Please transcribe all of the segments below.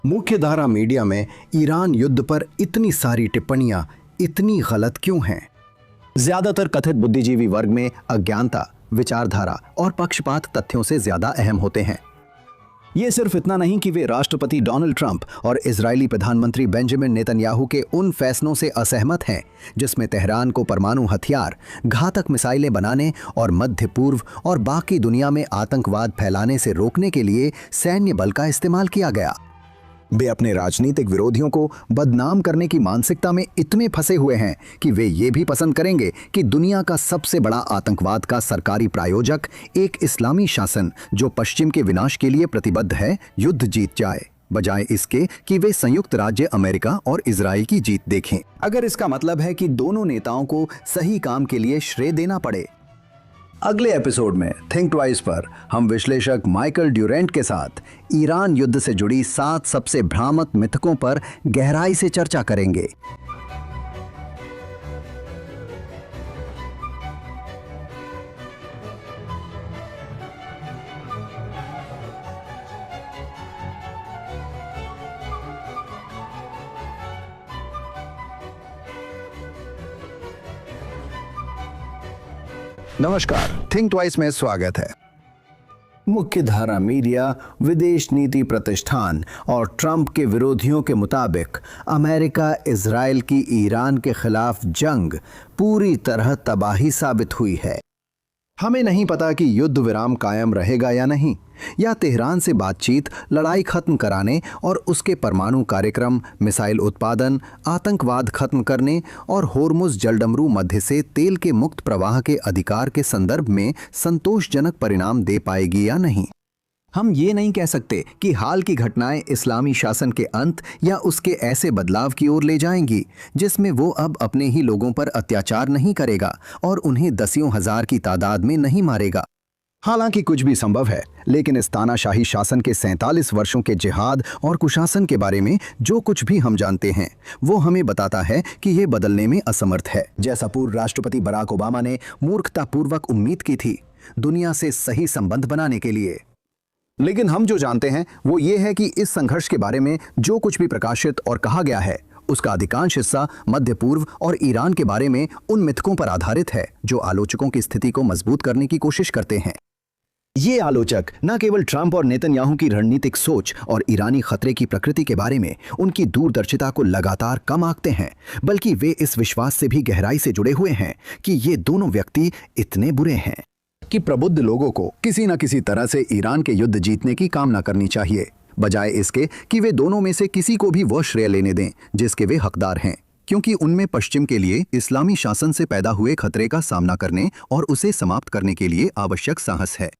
मुख्य धारा मीडिया में ईरान युद्ध पर इतनी सारी टिप्पणियां इतनी गलत क्यों हैं? ज्यादातर कथित बुद्धिजीवी वर्ग में अज्ञानता, विचारधारा और पक्षपात तथ्यों से ज्यादा अहम होते हैं। ये सिर्फ इतना नहीं कि वे राष्ट्रपति डोनाल्ड ट्रंप और इजरायली प्रधानमंत्री बेंजामिन नेतन्याहू के उन फैसलों से असहमत हैं जिसमें तेहरान को परमाणु हथियार, घातक मिसाइलें बनाने और मध्य पूर्व और बाकी दुनिया में आतंकवाद फैलाने से रोकने के लिए सैन्य बल का इस्तेमाल किया गया। वे अपने राजनीतिक विरोधियों को बदनाम करने की मानसिकता में इतने फंसे हुए हैं कि वे ये भी पसंद करेंगे कि दुनिया का सबसे बड़ा आतंकवाद का सरकारी प्रायोजक एक इस्लामी शासन जो पश्चिम के विनाश के लिए प्रतिबद्ध है, युद्ध जीत जाए, बजाय इसके कि वे संयुक्त राज्य अमेरिका और इजराइल की जीत देखें। अगर इसका मतलब है कि दोनों नेताओं को सही काम के लिए श्रेय देना पड़े। अगले एपिसोड में थिंक ट्वाइस पर हम विश्लेषक माइकल ड्यूरेंट के साथ ईरान युद्ध से जुड़ी 7 सबसे भ्रामक मिथकों पर गहराई से चर्चा करेंगे। नमस्कार, थिंक ट्वाइस में स्वागत है। मुख्य धारा मीडिया, विदेश नीति प्रतिष्ठान और ट्रंप के विरोधियों के मुताबिक अमेरिका इजराइल की ईरान के खिलाफ जंग पूरी तरह तबाही साबित हुई है। हमें नहीं पता कि युद्ध विराम कायम रहेगा या नहीं, या तेहरान से बातचीत लड़ाई खत्म कराने और उसके परमाणु कार्यक्रम, मिसाइल उत्पादन, आतंकवाद खत्म करने और होर्मुज जलडमरू मध्य से तेल के मुक्त प्रवाह के अधिकार के संदर्भ में संतोषजनक परिणाम दे पाएगी या नहीं। हम ये नहीं कह सकते कि हाल की घटनाएं इस्लामी शासन के अंत या उसके ऐसे बदलाव की ओर ले जाएंगी जिसमें वो अब अपने ही लोगों पर अत्याचार नहीं करेगा और उन्हें दसियों हजार की तादाद में नहीं मारेगा। हालांकि कुछ भी संभव है, लेकिन इस तानाशाही शासन के 47 वर्षों के जिहाद और कुशासन के बारे में जो कुछ भी हम जानते हैं वो हमें बताता है कि ये बदलने में असमर्थ है। जैसा पूर्व राष्ट्रपति बराक ओबामा ने मूर्खतापूर्वक उम्मीद की थी दुनिया से सही संबंध बनाने के लिए। लेकिन हम जो जानते हैं वो ये है कि इस संघर्ष के बारे में जो कुछ भी प्रकाशित और कहा गया है उसका अधिकांश हिस्सा मध्य पूर्व और ईरान के बारे में उन मिथकों पर आधारित है जो आलोचकों की स्थिति को मजबूत करने की कोशिश करते हैं। ये आलोचक न केवल ट्रंप और नेतन्याहू की रणनीतिक सोच और ईरानी खतरे की प्रकृति के बारे में उनकी दूरदर्शिता को लगातार कम आंकते हैं, बल्कि वे इस विश्वास से भी गहराई से जुड़े हुए हैं कि ये दोनों व्यक्ति इतने बुरे हैं कि प्रबुद्ध लोगों को किसी न किसी तरह से ईरान के युद्ध जीतने की कामना करनी चाहिए, बजाय इसके कि वे दोनों में से किसी को भी वह श्रेय लेने दें जिसके वे हकदार हैं, क्योंकि उनमें पश्चिम के लिए इस्लामी शासन से पैदा हुए खतरे का सामना करने और उसे समाप्त करने के लिए आवश्यक साहस है।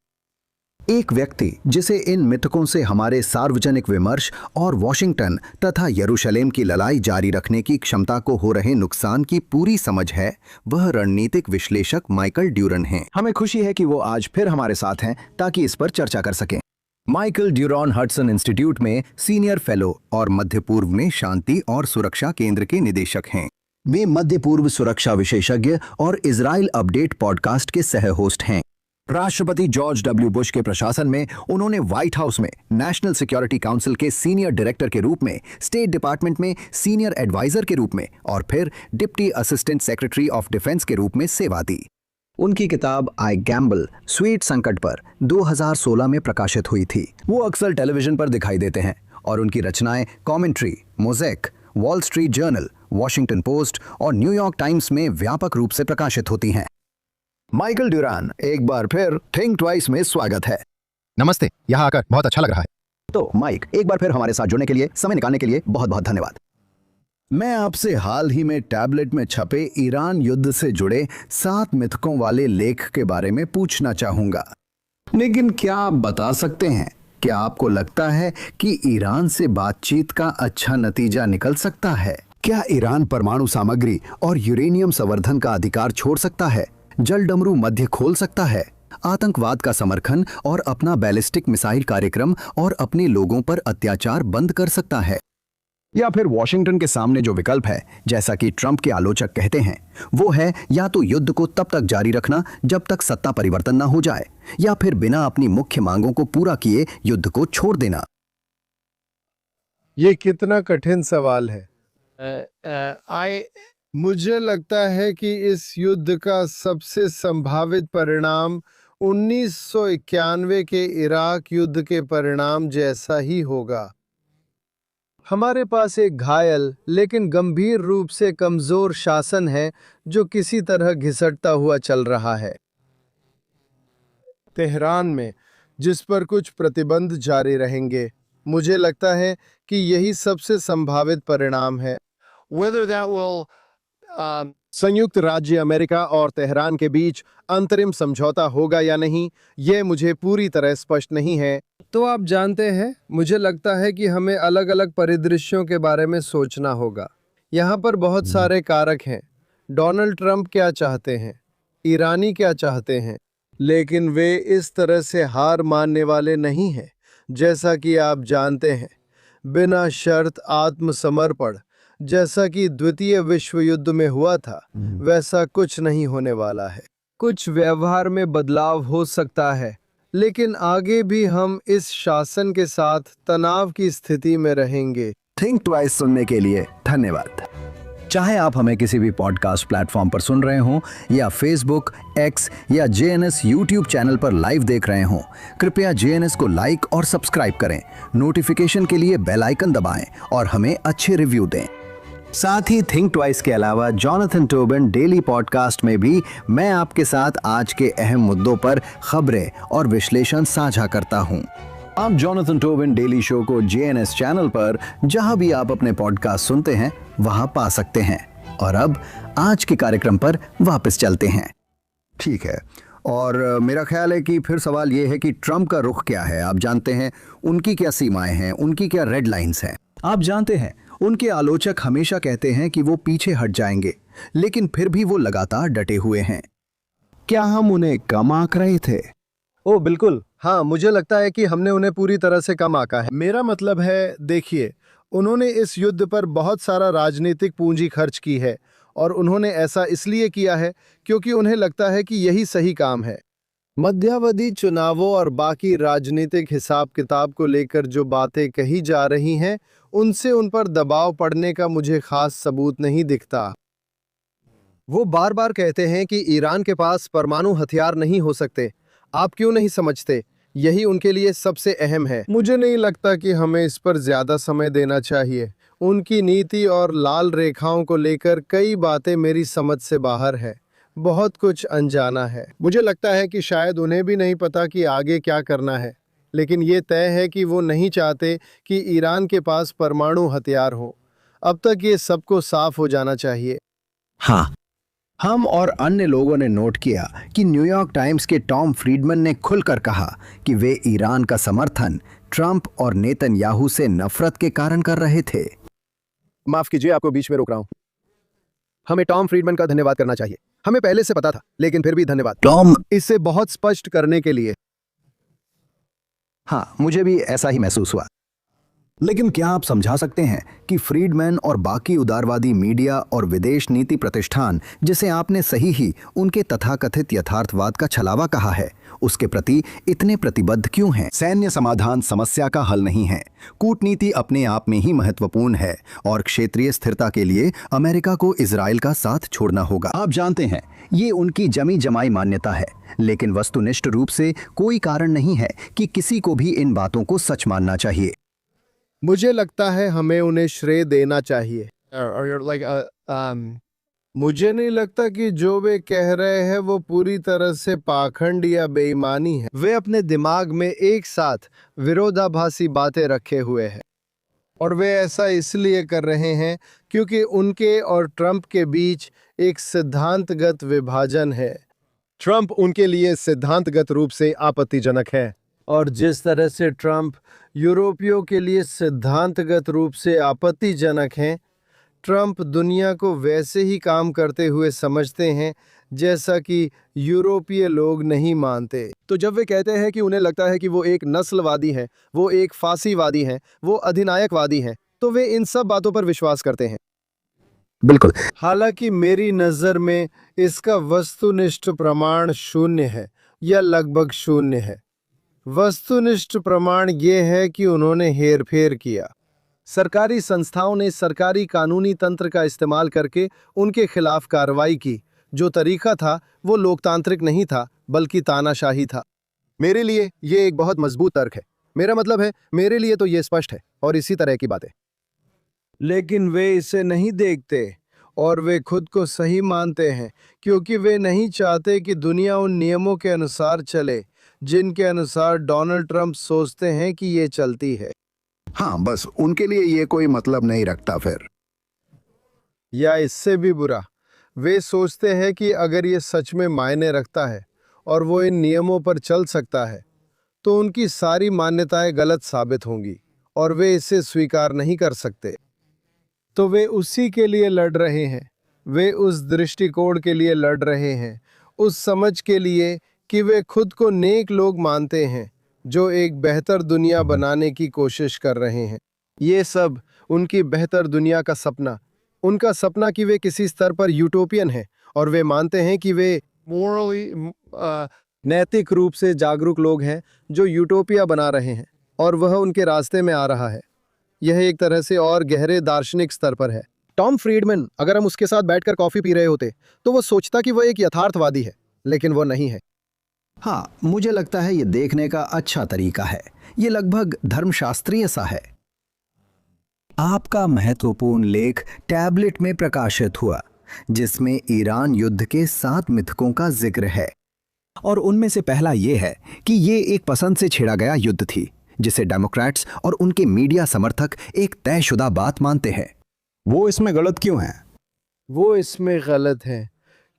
एक व्यक्ति जिसे इन मिथकों से हमारे सार्वजनिक विमर्श और वॉशिंगटन तथा यरूशलेम की लड़ाई जारी रखने की क्षमता को हो रहे नुकसान की पूरी समझ है, वह रणनीतिक विश्लेषक माइकल ड्यूरन हैं। हमें खुशी है कि वो आज फिर हमारे साथ हैं ताकि इस पर चर्चा कर सकें। माइकल ड्यूरन हडसन इंस्टीट्यूट में सीनियर फेलो और मध्य पूर्व में शांति और सुरक्षा केंद्र के निदेशक हैं। वे मध्य पूर्व सुरक्षा विशेषज्ञ और इजराइल अपडेट पॉडकास्ट के सह होस्ट हैं। राष्ट्रपति जॉर्ज डब्ल्यू बुश के प्रशासन में उन्होंने व्हाइट हाउस में नेशनल सिक्योरिटी काउंसिल के सीनियर डायरेक्टर के रूप में, स्टेट डिपार्टमेंट में सीनियर एडवाइजर के रूप में और फिर deputy assistant secretary of defence के रूप में सेवा दी। उनकी किताब आई गैम्बल स्वीट संकट पर 2016 में प्रकाशित हुई थी। वो अक्सर टेलीविजन पर दिखाई देते हैं और उनकी रचनाएं commentary, mosaic, wall street journal, Washington post और न्यूयॉर्क टाइम्स में व्यापक रूप से प्रकाशित होती हैं। माइकल ड्यूरन, एक बार फिर थिंक ट्वाइस में स्वागत है। नमस्ते, यहाँ आकर बहुत अच्छा लग रहा है। तो माइक, एक बार फिर हमारे साथ जुड़ने के लिए, समय निकालने के लिए बहुत बहुत धन्यवाद। मैं आपसे हाल ही में टैबलेट में छपे ईरान युद्ध से जुड़े 7 मिथकों वाले लेख के बारे में पूछना चाहूंगा। लेकिन क्या आप बता सकते हैं, क्या आपको लगता है कि ईरान से बातचीत का अच्छा नतीजा निकल सकता है? क्या ईरान परमाणु सामग्री और यूरेनियम संवर्धन का अधिकार छोड़ सकता है, जलडमरू मध्य खोल सकता है, आतंकवाद का समर्थन और अपना बैलिस्टिक मिसाइल कार्यक्रम और अपने लोगों पर अत्याचार बंद कर सकता है? या फिर वॉशिंगटन के सामने जो विकल्प है, जैसा कि ट्रंप के आलोचक कहते हैं, वो है या तो युद्ध को तब तक जारी रखना जब तक सत्ता परिवर्तन ना हो जाए, या फिर बिना अपनी मुख्य मांगों को पूरा किए युद्ध को छोड़ देना। ये कितना कठिन सवाल है। I मुझे लगता है कि इस युद्ध का सबसे संभावित परिणाम 1991 के इराक युद्ध के परिणाम जैसा ही होगा। हमारे पास एक घायल लेकिन गंभीर रूप से कमजोर शासन है जो किसी तरह घिसटता हुआ चल रहा है। तेहरान में जिस पर कुछ प्रतिबंध जारी रहेंगे, मुझे लगता है कि यही सबसे संभावित परिणाम है। whether that will संयुक्त राज्य अमेरिका और तेहरान के बीच अंतरिम समझौता होगा या नहीं, यह मुझे पूरी तरह स्पष्ट नहीं है। तो आप जानते हैं, मुझे लगता है कि हमें अलग अलग परिदृश्यों के बारे में सोचना होगा। यहाँ पर बहुत सारे कारक हैं। डोनाल्ड ट्रंप क्या चाहते हैं, ईरानी क्या चाहते हैं, लेकिन वे इस तरह से हार मानने वाले नहीं हैं। जैसा कि आप जानते हैं, बिना शर्त आत्मसमर्पण जैसा कि द्वितीय विश्व युद्ध में हुआ था, वैसा कुछ नहीं होने वाला है। कुछ व्यवहार में बदलाव हो सकता है, लेकिन आगे भी हम इस शासन के साथ तनाव की स्थिति में रहेंगे। थिंक ट्वाइस सुनने के लिए धन्यवाद। चाहे आप हमें किसी भी पॉडकास्ट प्लेटफॉर्म पर सुन रहे हों या फेसबुक, एक्स या जेएनएस यूट्यूब चैनल पर लाइव देख रहे हों, कृपया जेएनएस को लाइक और सब्सक्राइब करें, नोटिफिकेशन के लिए बेल आइकन दबाएं और हमें अच्छे रिव्यू दें। साथ ही थिंक ट्वाइस के अलावा जॉनथन टोबिन डेली पॉडकास्ट में भी मैं आपके साथ आज के अहम मुद्दों पर खबरें और विश्लेषण साझा करता हूं। आप जॉनथन टोबिन डेली शो को जेएनएस चैनल पर जहां भी आप अपने पॉडकास्ट सुनते हैं वहां पा सकते हैं। और अब आज के कार्यक्रम पर वापस चलते हैं। ठीक है, और मेरा ख्याल है कि फिर सवाल ये है कि ट्रंप का रुख क्या है। आप जानते हैं उनकी क्या सीमाएं हैं, उनकी क्या रेड लाइंस हैं। आप जानते हैं उनके आलोचक हमेशा कहते हैं कि वो पीछे हट जाएंगे, लेकिन फिर भी वो लगातार डटे हुए हैं। क्या हम उन्हें कम आंक रहे थे? ओ बिल्कुल, हाँ, मुझे लगता है कि हमने उन्हें पूरी तरह से कम आंका है। मेरा मतलब है, देखिए, उन्होंने इस युद्ध पर बहुत सारा राजनीतिक पूंजी खर्च की है, और उन्होंने ऐसा इसलिए किया है क्योंकि उन्हें लगता है कि यही सही काम है। मध्यावधि चुनावों और बाकी राजनीतिक हिसाब किताब को लेकर जो बातें कही जा रही हैं, उनसे उन पर दबाव पड़ने का मुझे खास सबूत नहीं दिखता। वो बार बार कहते हैं कि ईरान के पास परमाणु हथियार नहीं हो सकते। आप क्यों नहीं समझते? यही उनके लिए सबसे अहम है। मुझे नहीं लगता कि हमें इस पर ज्यादा समय देना चाहिए। उनकी नीति और लाल रेखाओं को लेकर कई बातें मेरी समझ से बाहर है। बहुत कुछ अनजाना है। मुझे लगता है कि शायद उन्हें भी नहीं पता कि आगे क्या करना है, लेकिन ये तय है कि वो नहीं चाहते कि ईरान के पास परमाणु हथियार हो। अब तक ये सबको साफ हो जाना चाहिए। हाँ, हम और अन्य लोगों ने नोट किया कि न्यूयॉर्क टाइम्स के टॉम फ्रीडमैन ने खुलकर कहा कि वे ईरान का समर्थन ट्रंप और नेतन्याहू से नफरत के कारण कर रहे थे। माफ कीजिए, आपको बीच में रोक रहा हूं। हमें टॉम फ्रीडमैन का धन्यवाद करना चाहिए। हमें पहले से पता था, लेकिन फिर भी धन्यवाद टॉम। इसे बहुत स्पष्ट करने के लिए। हाँ, मुझे भी ऐसा ही महसूस हुआ। लेकिन क्या आप समझा सकते हैं कि फ्रीडमैन और बाकी उदारवादी मीडिया और विदेश नीति प्रतिष्ठान, जिसे आपने सही ही उनके तथाकथित यथार्थवाद का छलावा कहा है, उसके प्रति इतने प्रतिबद्ध क्यों हैं? सैन्य समाधान समस्या का हल नहीं है। कूटनीति अपने आप में ही महत्वपूर्ण है और क्षेत्रीय स्थिरता के लिए अमेरिका को इजराइल का साथ छोड़ना होगा। आप जानते हैं, ये उनकी जमी जमाई मान्यता है, लेकिन वस्तुनिष्ठ रूप से कोई कारण नहीं है कि किसी को भी इन बातों को सच मानना चाहिए। मुझे लगता है हमें उन्हें श्रेय देना चाहिए। or you're like मुझे नहीं लगता कि जो वे कह रहे हैं वो पूरी तरह से पाखंड या बेईमानी है। वे अपने दिमाग में एक साथ विरोधाभासी बातें रखे हुए हैं, और वे ऐसा इसलिए कर रहे हैं क्योंकि उनके और ट्रंप के बीच एक सिद्धांतगत विभाजन है। ट्रंप उनके लिए सिद्धांतगत रूप से आपत्तिजनक है, और जिस तरह से ट्रंप यूरोपियों के लिए सिद्धांतगत रूप से आपत्तिजनक हैं, ट्रंप दुनिया को वैसे ही काम करते हुए समझते हैं जैसा कि यूरोपीय लोग नहीं मानते। तो जब वे कहते हैं कि उन्हें लगता है कि वो एक नस्लवादी हैं, वो एक फासीवादी हैं, वो अधिनायकवादी हैं, तो वे इन सब बातों पर विश्वास करते हैं। बिल्कुल। हालांकि मेरी नज़र में इसका वस्तुनिष्ठ प्रमाण शून्य है या लगभग शून्य है। वस्तुनिष्ठ प्रमाण ये है कि उन्होंने हेरफेर किया। सरकारी संस्थाओं ने सरकारी कानूनी तंत्र का इस्तेमाल करके उनके खिलाफ कार्रवाई की। जो तरीका था वो लोकतांत्रिक नहीं था बल्कि तानाशाही था। मेरे लिए ये एक बहुत मजबूत तर्क है। मेरा मतलब है, मेरे लिए तो ये स्पष्ट है और इसी तरह की बातें। लेकिन वे इसे नहीं देखते और वे खुद को सही मानते हैं क्योंकि वे नहीं चाहते कि दुनिया उन नियमों के अनुसार चले जिनके अनुसार डोनाल्ड ट्रंप सोचते हैं कि ये चलती है। हाँ, बस उनके लिए ये कोई मतलब नहीं रखता फिर। या इससे भी बुरा, वे सोचते हैं कि अगर ये सच में मायने रखता है और वो इन नियमों पर चल सकता है तो उनकी सारी मान्यताएं गलत साबित होंगी और वे इसे स्वीकार नहीं कर सकते। तो वे उसी के लिए लड़ रहे हैं। वे उस दृष्टिकोण के लिए लड़ रहे हैं, उस समझ के लिए कि वे खुद को नेक लोग मानते हैं जो एक बेहतर दुनिया बनाने की कोशिश कर रहे हैं। ये सब उनकी बेहतर दुनिया का सपना, उनका सपना कि वे किसी स्तर पर यूटोपियन हैं और वे मानते हैं कि वे morally, नैतिक रूप से जागरूक लोग हैं जो यूटोपिया बना रहे हैं और वह उनके रास्ते में आ रहा है। यह एक तरह से और गहरे दार्शनिक स्तर पर है। टॉम फ्रीडमैन, अगर हम उसके साथ बैठकर कॉफी पी रहे होते तो वो सोचता कि वह एक यथार्थवादी है, लेकिन वो नहीं है। हाँ, मुझे लगता है ये देखने का अच्छा तरीका है। ये लगभग धर्मशास्त्रीय सा है। आपका महत्वपूर्ण लेख टैबलेट में प्रकाशित हुआ जिसमें ईरान युद्ध के 7 मिथकों का जिक्र है, और उनमें से पहला ये है कि ये एक पसंद से छेड़ा गया युद्ध थी जिसे डेमोक्रेट्स और उनके मीडिया समर्थक एक तयशुदा बात मानते हैं। वो इसमें गलत क्यों है? वो इसमें गलत है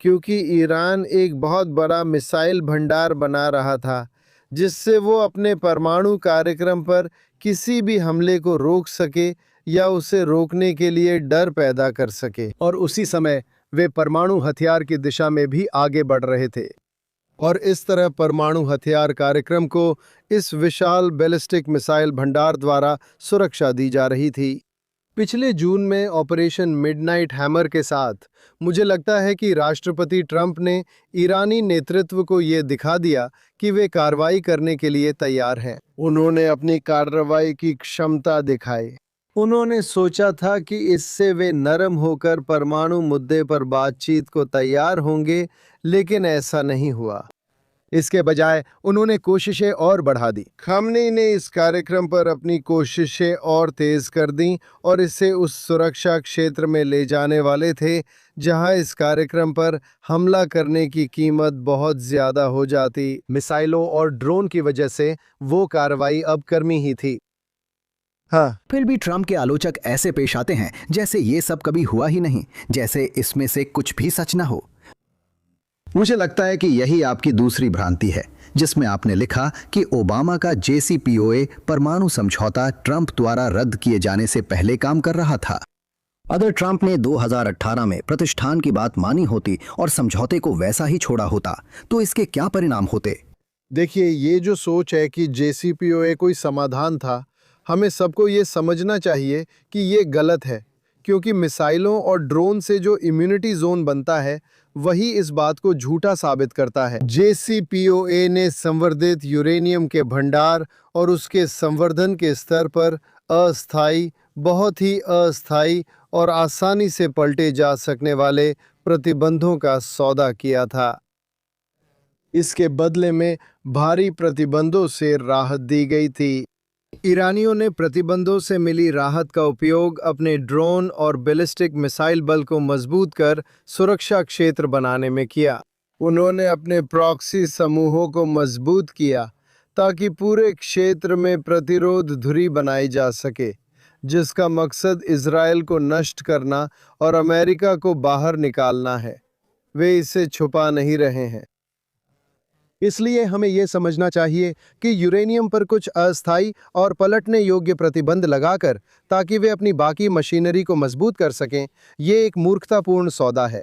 क्योंकि ईरान एक बहुत बड़ा मिसाइल भंडार बना रहा था जिससे वो अपने परमाणु कार्यक्रम पर किसी भी हमले को रोक सके या उसे रोकने के लिए डर पैदा कर सके, और उसी समय वे परमाणु हथियार की दिशा में भी आगे बढ़ रहे थे और इस तरह परमाणु हथियार कार्यक्रम को इस विशाल बैलिस्टिक मिसाइल भंडार द्वारा सुरक्षा दी जा रही थी। पिछले जून में ऑपरेशन मिडनाइट हैमर के साथ मुझे लगता है कि राष्ट्रपति ट्रंप ने ईरानी नेतृत्व को ये दिखा दिया कि वे कार्रवाई करने के लिए तैयार हैं। उन्होंने अपनी कार्रवाई की क्षमता दिखाई। उन्होंने सोचा था कि इससे वे नरम होकर परमाणु मुद्दे पर बातचीत को तैयार होंगे, लेकिन ऐसा नहीं हुआ। इसके बजाय उन्होंने कोशिशें और बढ़ा दी। खामनेई ने इस कार्यक्रम पर अपनी कोशिशें और तेज कर दी और इसे उस सुरक्षा क्षेत्र में ले जाने वाले थे जहां इस कार्यक्रम पर हमला करने की कीमत बहुत ज्यादा हो जाती। मिसाइलों और ड्रोन की वजह से वो कार्रवाई अब कर्मी ही थी। हाँ, फिर भी ट्रंप के आलोचक ऐसे पेश आते हैं जैसे ये सब कभी हुआ ही नहीं, जैसे इसमें से कुछ भी सच ना हो। मुझे लगता है कि यही आपकी दूसरी भ्रांति है जिसमें आपने लिखा कि ओबामा का JCPOA परमाणु समझौता ट्रंप द्वारा रद्द किए जाने से पहले काम कर रहा था। अगर ट्रंप ने 2018 में प्रतिष्ठान की बात मानी होती और समझौते को वैसा ही छोड़ा होता तो इसके क्या परिणाम होते? देखिए, ये जो सोच है कि JCPOA कोई समाधान था, हमें सबको ये समझना चाहिए कि ये गलत है, क्योंकि मिसाइलों और ड्रोन से जो इम्यूनिटी जोन बनता है वही इस बात को झूठा साबित करता है। JCPOA ने संवर्धित यूरेनियम के भंडार और उसके संवर्धन के स्तर पर अस्थायी, बहुत ही अस्थायी और आसानी से पलटे जा सकने वाले प्रतिबंधों का सौदा किया था। इसके बदले में भारी प्रतिबंधों से राहत दी गई थी। ईरानियों ने प्रतिबंधों से मिली राहत का उपयोग अपने ड्रोन और बैलिस्टिक मिसाइल बल को मजबूत कर सुरक्षा क्षेत्र बनाने में किया। उन्होंने अपने प्रॉक्सी समूहों को मजबूत किया ताकि पूरे क्षेत्र में प्रतिरोध धुरी बनाई जा सके, जिसका मकसद इजराइल को नष्ट करना और अमेरिका को बाहर निकालना है। वे इसे छुपा नहीं रहे हैं। इसलिए हमें यह समझना चाहिए कि यूरेनियम पर कुछ अस्थायी और पलटने योग्य प्रतिबंध लगाकर ताकि वे अपनी बाकी मशीनरी को मजबूत कर सकें, ये एक मूर्खतापूर्ण सौदा है।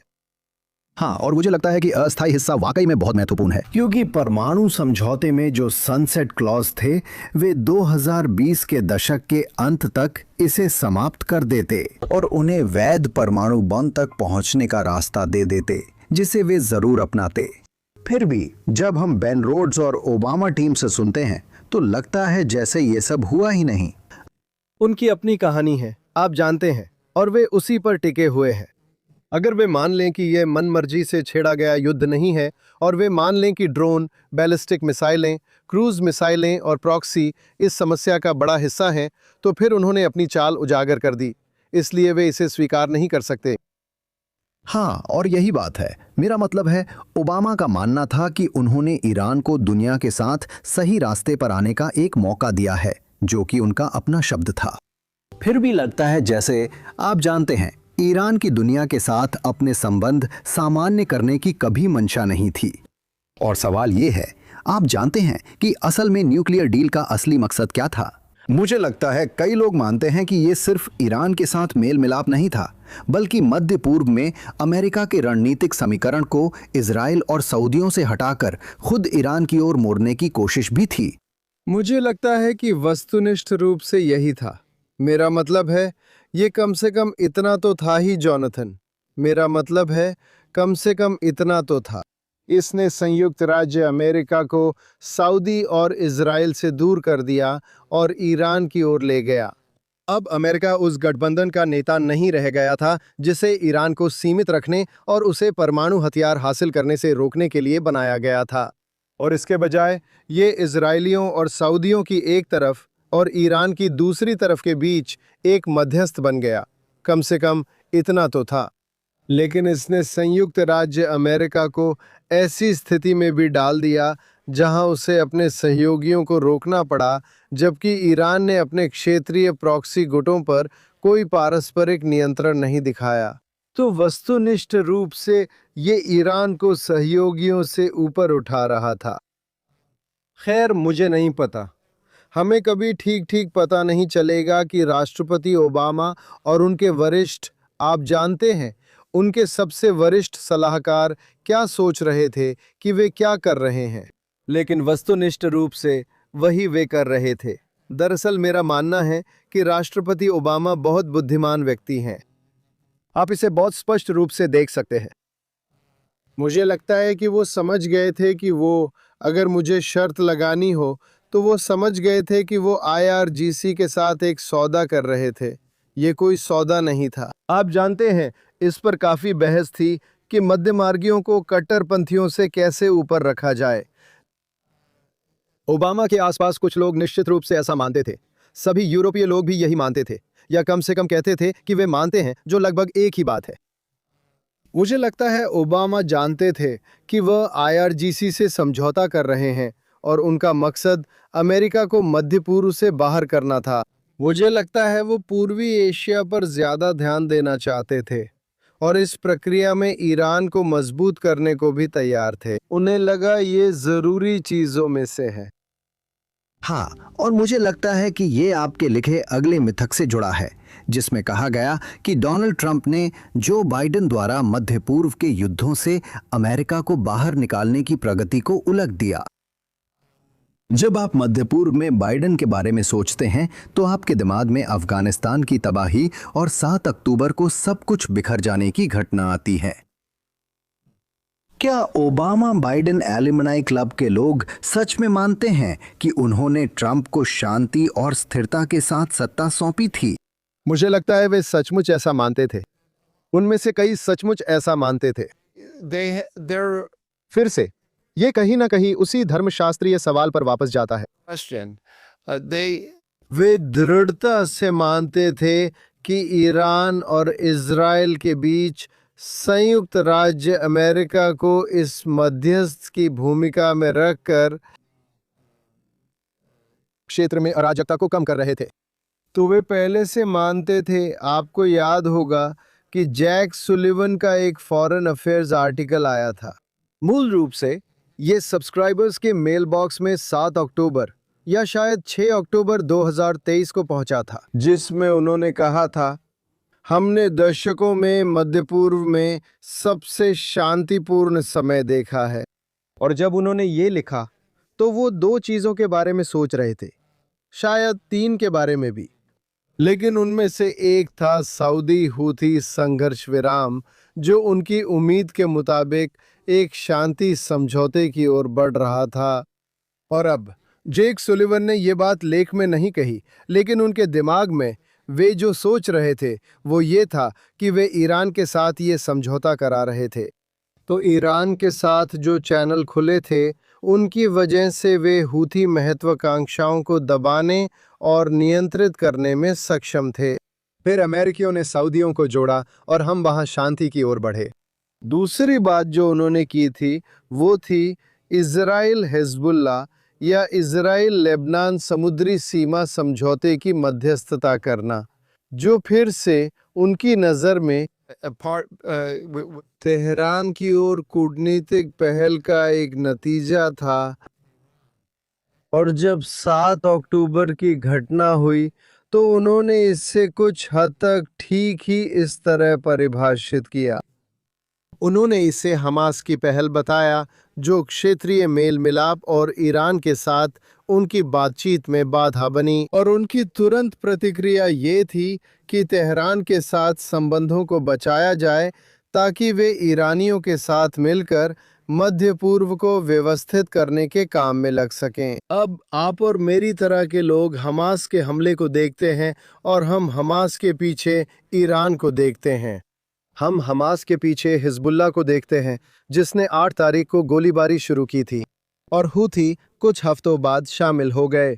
हाँ, और मुझे लगता है कि अस्थायी हिस्सा वाकई में बहुत महत्वपूर्ण है, क्योंकि परमाणु समझौते में जो सनसेट क्लॉज थे वे 2020 के दशक के अंत तक इसे समाप्त कर देते और उन्हें वैध परमाणु बम तक पहुंचने का रास्ता दे देते, जिसे वे जरूर अपनाते। फिर भी जब हम बेन रोड्स और ओबामा टीम से सुनते हैं तो लगता है जैसे ये सब हुआ ही नहीं। उनकी अपनी कहानी है, आप जानते हैं, और वे उसी पर टिके हुए हैं। अगर वे मान लें कि यह मनमर्जी से छेड़ा गया युद्ध नहीं है, और वे मान लें कि ड्रोन, बैलिस्टिक मिसाइलें, क्रूज मिसाइलें और प्रॉक्सी इस समस्या का बड़ा हिस्सा हैं, तो फिर उन्होंने अपनी चाल उजागर कर दी, इसलिए वे इसे स्वीकार नहीं कर सकते। हाँ, और यही बात है। मेरा मतलब है, ओबामा का मानना था कि उन्होंने ईरान को दुनिया के साथ सही रास्ते पर आने का एक मौका दिया है, जो कि उनका अपना शब्द था। फिर भी लगता है जैसे आप जानते हैं, ईरान की दुनिया के साथ अपने संबंध सामान्य करने की कभी मंशा नहीं थी। और सवाल ये है, आप जानते हैं कि असल में न्यूक्लियर डील का असली मकसद क्या था? मुझे लगता है कई लोग मानते हैं कि ये सिर्फ ईरान के साथ मेल मिलाप नहीं था, बल्कि मध्य पूर्व में अमेरिका के रणनीतिक समीकरण को इजराइल और सऊदियों से हटाकर खुद ईरान की ओर मोड़ने की कोशिश भी थी। मुझे लगता है कि वस्तुनिष्ठ रूप से यही था। मेरा मतलब है, ये कम से कम इतना तो था ही जॉनथन। मेरा मतलब है, कम से कम इतना तो था। इसने संयुक्त राज्य अमेरिका को सऊदी और इजराइल से दूर कर दिया और ईरान की ओर ले गया। अब अमेरिका उस गठबंधन का नेता नहीं रह गया था जिसे ईरान को सीमित रखने और उसे परमाणु हथियार हासिल करने से रोकने के लिए बनाया गया था। और इसके बजाय ये इजरायलियों और सऊदियों की एक तरफ और ईरान की दूसरी तरफ के बीच एक मध्यस्थ बन गया। कम से कम इतना तो था। लेकिन इसने संयुक्त राज्य अमेरिका को ऐसी स्थिति में भी डाल दिया जहां उसे अपने सहयोगियों को रोकना पड़ा, जबकि ईरान ने अपने क्षेत्रीय प्रॉक्सी गुटों पर कोई पारस्परिक नियंत्रण नहीं दिखाया। तो वस्तुनिष्ठ रूप से ये ईरान को सहयोगियों से ऊपर उठा रहा था। खैर, मुझे नहीं पता, हमें कभी ठीक ठीक पता नहीं चलेगा कि राष्ट्रपति ओबामा और उनके वरिष्ठ, आप जानते हैं, उनके सबसे वरिष्ठ सलाहकार क्या सोच रहे थे कि वे क्या कर रहे हैं। लेकिन वस्तुनिष्ठ रूप से वही वे कर रहे थे। दरअसल मेरा मानना है कि राष्ट्रपति ओबामा बहुत बुद्धिमान व्यक्ति हैं। आप इसे बहुत स्पष्ट रूप से देख सकते हैं। मुझे लगता है कि वो समझ गए थे कि वो, अगर मुझे शर्त लगानी हो, तो वो समझ गए थे कि वो IRGC के साथ एक सौदा कर रहे थे। ये कोई सौदा नहीं था। आप जानते हैं, इस पर काफी बहस थी कि मध्यमार्गियों को कट्टरपंथियों से कैसे ऊपर रखा जाए। ओबामा के आसपास कुछ लोग निश्चित रूप से ऐसा मानते थे। सभी यूरोपीय लोग भी यही मानते थे, या कम से कम कहते थे कि वे मानते हैं, जो लगभग एक ही बात है। मुझे लगता है ओबामा जानते थे कि वह IRGC से समझौता कर रहे हैं और उनका मकसद अमेरिका को मध्य पूर्व से बाहर करना था। मुझे लगता है वो पूर्वी एशिया पर ज्यादा ध्यान देना चाहते थे और इस प्रक्रिया में ईरान को मजबूत करने को भी तैयार थे। उन्हें लगा ये जरूरी चीजों में से है। हाँ, और मुझे लगता है कि ये आपके लिखे अगले मिथक से जुड़ा है, जिसमें कहा गया कि डोनाल्ड ट्रंप ने जो बाइडेन द्वारा मध्य पूर्व के युद्धों से अमेरिका को बाहर निकालने की प्रगति को उलट दिया। जब आप मध्य पूर्व में बाइडेन के बारे में सोचते हैं, तो आपके दिमाग में अफगानिस्तान की तबाही और 7 अक्टूबर को सब कुछ बिखर जाने की घटना आती है। क्या ओबामा बाइडेन एलुमनाई क्लब के लोग सच में मानते हैं कि उन्होंने ट्रंप को शांति और स्थिरता के साथ सत्ता सौंपी थी? मुझे लगता है वे सचमुच ऐसा मानते थे। उनमें से कई सचमुच ऐसा मानते थे। Their फिर से ये कहीं ना कहीं उसी धर्मशास्त्रीय सवाल पर वापस जाता है। question, वे दृढ़ता से मानते थे कि ईरान और इजराइल के बीच संयुक्त राज्य अमेरिका को इस मध्यस्थ की भूमिका में रखकर क्षेत्र में अराजकता को कम कर रहे थे। तो वे पहले से मानते थे, आपको याद होगा कि जैक सुलिवन का एक फॉरेन अफेयर्स आर्टिकल आया था। मूल रूप से ये सब्सक्राइबर्स के मेल बॉक्स में 7 अक्टूबर या शायद 6 अक्टूबर 2023 को पहुंचा था, जिसमें उन्होंने कहा था, हमने दशकों में मध्य पूर्व में सबसे शांतिपूर्ण समय देखा है। और जब उन्होंने ये लिखा तो वो 2 चीजों के बारे में सोच रहे थे, शायद 3 के बारे में भी, लेकिन उनमें से एक था सऊदी हूथी संघर्ष विराम, जो उनकी उम्मीद के मुताबिक एक शांति समझौते की ओर बढ़ रहा था। और अब जेक सुलिवन ने ये बात लेख में नहीं कही, लेकिन उनके दिमाग में वे जो सोच रहे थे वो ये था कि वे ईरान के साथ ये समझौता करा रहे थे। तो ईरान के साथ जो चैनल खुले थे उनकी वजह से वे हूथी महत्वाकांक्षाओं को दबाने और नियंत्रित करने में सक्षम थे। फिर अमेरिकियों ने सऊदियों को जोड़ा और हम वहां शांति की ओर बढ़े। दूसरी बात जो उन्होंने की थी वो थी इजराइल हिजबुल्लाह या इजराइल लेबनान समुद्री सीमा समझौते की मध्यस्थता करना, जो फिर से उनकी नज़र में तेहरान की ओर कूटनीतिक पहल का एक नतीजा था। और जब 7 अक्टूबर की घटना हुई तो उन्होंने इसे कुछ हद तक ठीक ही इस तरह परिभाषित किया। उन्होंने इसे हमास की पहल बताया, जो क्षेत्रीय मेल मिलाप और ईरान के साथ उनकी बातचीत में बाधा बनी, और उनकी तुरंत प्रतिक्रिया ये थी कि तेहरान के साथ संबंधों को बचाया जाए ताकि वे ईरानियों के साथ मिलकर मध्य पूर्व को व्यवस्थित करने के काम में लग सकें। अब आप और मेरी तरह के लोग हमास के हमले को देखते हैं और हम हमास के पीछे ईरान को देखते हैं। हम हमास के पीछे हिजबुल्लाह को देखते हैं, जिसने 8 तारीख को गोलीबारी शुरू की थी, और हूथी कुछ हफ्तों बाद शामिल हो गए।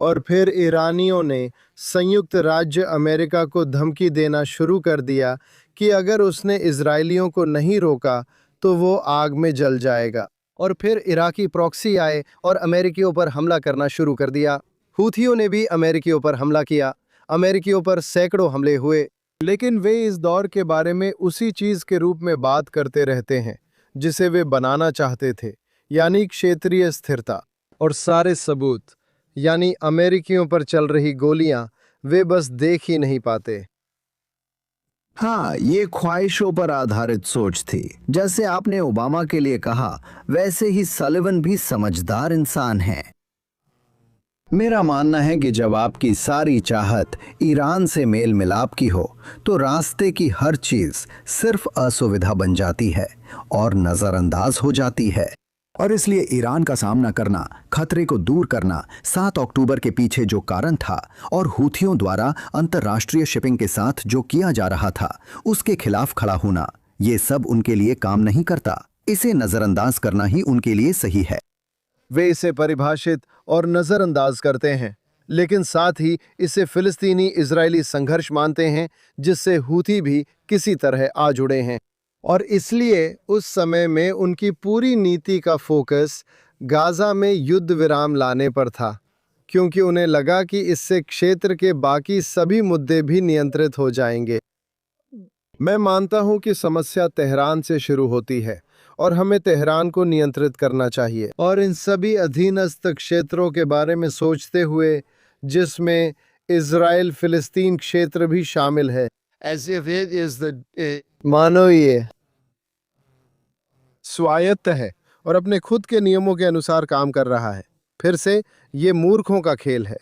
और फिर ईरानियों ने संयुक्त राज्य अमेरिका को धमकी देना शुरू कर दिया कि अगर उसने इजरायलियों को नहीं रोका तो वो आग में जल जाएगा। और फिर इराकी प्रॉक्सी आए और अमेरिकियों पर हमला करना शुरू कर दिया। हूथियों ने भी अमेरिकियों पर हमला किया। अमेरिकियों पर सैकड़ों हमले हुए, लेकिन वे इस दौर के बारे में उसी चीज के रूप में बात करते रहते हैं जिसे वे बनाना चाहते थे, यानी क्षेत्रीय स्थिरता। और सारे सबूत, यानी अमेरिकियों पर चल रही गोलियां, वे बस देख ही नहीं पाते। हाँ, ये ख्वाहिशों पर आधारित सोच थी। जैसे आपने ओबामा के लिए कहा, वैसे ही सलिवन भी समझदार इंसान हैं। मेरा मानना है कि जब आपकी सारी चाहत ईरान से मेल मिलाप की हो तो रास्ते की हर चीज सिर्फ असुविधा बन जाती है और नजरअंदाज हो जाती है। और इसलिए ईरान का सामना करना, खतरे को दूर करना, 7 अक्टूबर के पीछे जो कारण था और हूथियों द्वारा अंतर्राष्ट्रीय शिपिंग के साथ जो किया जा रहा था उसके खिलाफ खड़ा होना, ये सब उनके लिए काम नहीं करता। इसे नजरअंदाज करना ही उनके लिए सही है। वे इसे परिभाषित और नजरअंदाज करते हैं, लेकिन साथ ही इसे फिलिस्तीनी इजरायली संघर्ष मानते हैं जिससे हूथी भी किसी तरह आ जुड़े हैं। और इसलिए उस समय में उनकी पूरी नीति का फोकस गाजा में युद्ध विराम लाने पर था, क्योंकि उन्हें लगा कि इससे क्षेत्र के बाकी सभी मुद्दे भी नियंत्रित हो जाएंगे। मैं मानता हूं कि समस्या तेहरान से शुरू होती है और हमें तेहरान को नियंत्रित करना चाहिए, और इन सभी अधीनस्थ क्षेत्रों के बारे में सोचते हुए जिसमें इजराइल फिलिस्तीन क्षेत्र भी शामिल है। as if it is मानो ये स्वायत्त है और अपने खुद के नियमों के अनुसार काम कर रहा है। फिर से ये मूर्खों का खेल है।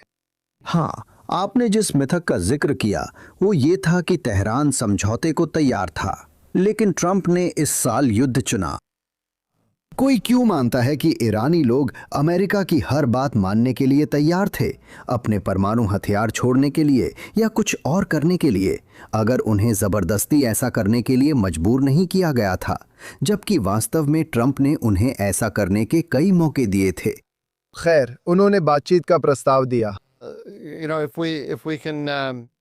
हाँ, आपने जिस मिथक का जिक्र किया वो ये था कि तेहरान समझौते को तैयार था, लेकिन ट्रंप ने इस साल युद्ध चुना। कोई क्यों मानता है कि ईरानी लोग अमेरिका की हर बात मानने के लिए तैयार थे, अपने परमाणु हथियार छोड़ने के लिए या कुछ और करने के लिए, अगर उन्हें जबरदस्ती ऐसा करने के लिए मजबूर नहीं किया गया था, जबकि वास्तव में ट्रंप ने उन्हें ऐसा करने के कई मौके दिए थे। खैर, उन्होंने बातचीत का प्रस्ताव दिया। if we can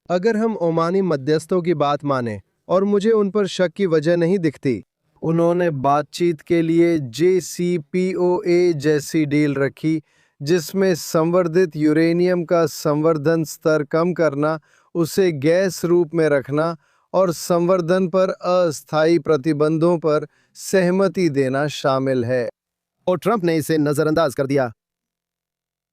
अगर हम ओमानी मध्यस्थों की बात माने, और मुझे उन पर शक की वजह नहीं दिखती, उन्होंने बातचीत के लिए JCPOA जैसी डील रखी, जिसमें संवर्धित यूरेनियम का संवर्धन स्तर कम करना, उसे गैस रूप में रखना और संवर्धन पर अस्थायी प्रतिबंधों पर सहमति देना शामिल है। और ट्रंप ने इसे नजरअंदाज कर दिया।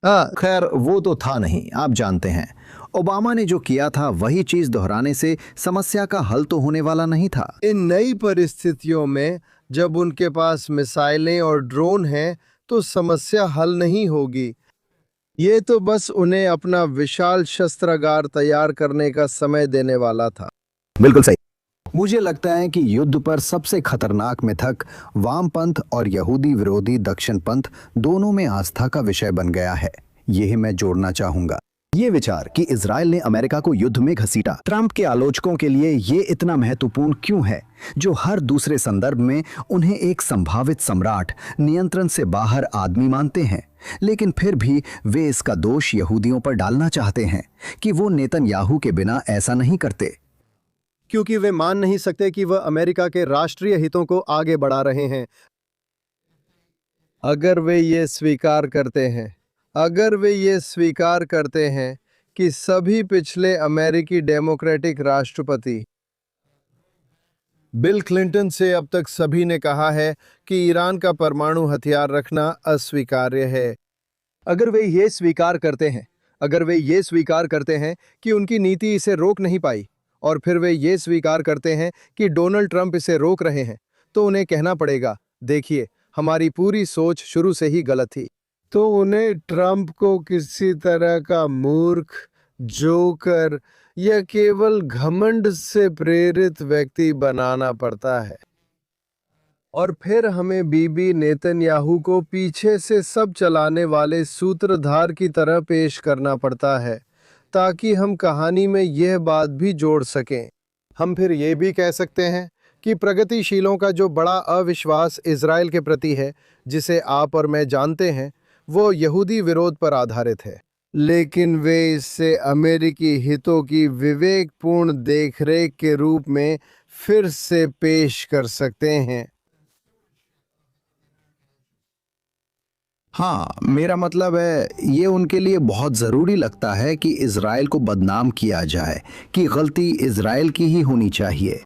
खैर, वो तो था नहीं, आप जानते हैं। ओबामा ने जो किया था वही चीज दोहराने से समस्या का हल तो होने वाला नहीं था। इन नई परिस्थितियों में जब उनके पास मिसाइलें और ड्रोन हैं तो समस्या हल नहीं होगी। ये तो बस उन्हें अपना विशाल शस्त्रागार तैयार करने का समय देने वाला था। बिल्कुल सही। मुझे लगता है कि युद्ध पर सबसे खतरनाक मिथक वामपंथ और यहूदी विरोधी दक्षिणपंथ दोनों में आस्था का विषय बन गया है। यह मैं जोड़ना चाहूंगा। ये विचार कि इजराइल ने अमेरिका को युद्ध में घसीटा ट्रंप के आलोचकों के लिए ये इतना महत्वपूर्ण क्यों है, जो हर दूसरे संदर्भ में उन्हें एक संभावित सम्राट, नियंत्रण से बाहर आदमी मानते हैं, लेकिन फिर भी वे इसका दोष यहूदियों पर डालना चाहते हैं कि वो नेतन्याहू के बिना ऐसा नहीं करते। क्योंकि वे मान नहीं सकते कि वह अमेरिका के राष्ट्रीय हितों को आगे बढ़ा रहे हैं। अगर वे ये स्वीकार करते हैं कि सभी पिछले अमेरिकी डेमोक्रेटिक राष्ट्रपति बिल क्लिंटन से अब तक सभी ने कहा है कि ईरान का परमाणु हथियार रखना अस्वीकार्य है। अगर वे ये स्वीकार करते हैं कि उनकी नीति इसे रोक नहीं पाई, और फिर वे ये स्वीकार करते हैं कि डोनाल्ड ट्रंप इसे रोक रहे हैं, तो उन्हें कहना पड़ेगा, देखिए, हमारी पूरी सोच शुरू से ही गलत थी। तो उन्हें ट्रंप को किसी तरह का मूर्ख, जोकर या केवल घमंड से प्रेरित व्यक्ति बनाना पड़ता है, और फिर हमें बीबी नेतन्याहू को पीछे से सब चलाने वाले सूत्रधार की तरह पेश करना पड़ता है, ताकि हम कहानी में यह बात भी जोड़ सकें। हम फिर ये भी कह सकते हैं कि प्रगतिशीलों का जो बड़ा अविश्वास इजराइल के प्रति है, जिसे आप और मैं जानते हैं, वो यहूदी विरोध पर आधारित है, लेकिन वे इसे अमेरिकी हितों की विवेकपूर्ण देखरेख के रूप में फिर से पेश कर सकते हैं। हाँ, मेरा मतलब है, ये उनके लिए बहुत ज़रूरी लगता है कि इजराइल को बदनाम किया जाए, कि गलती इजराइल की ही होनी चाहिए।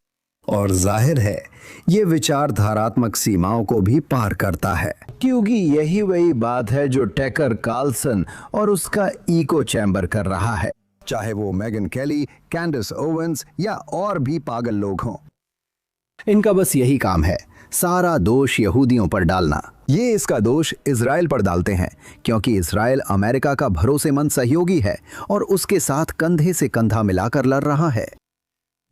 और जाहिर है, ये विचारधारात्मक सीमाओं को भी पार करता है, क्योंकि यही वही बात है जो टैकर कार्लसन और उसका इको चैम्बर कर रहा है, चाहे वो मेगन केली, कैंडिस ओवेंस या और भी पागल लोग हों। इनका बस यही काम है, सारा दोष यहूदियों पर डालना। ये इसका दोष इजराइल पर डालते हैं, क्योंकि इजराइल अमेरिका का भरोसेमंद सहयोगी है और उसके साथ कंधे से कंधा मिलाकर लड़ रहा है।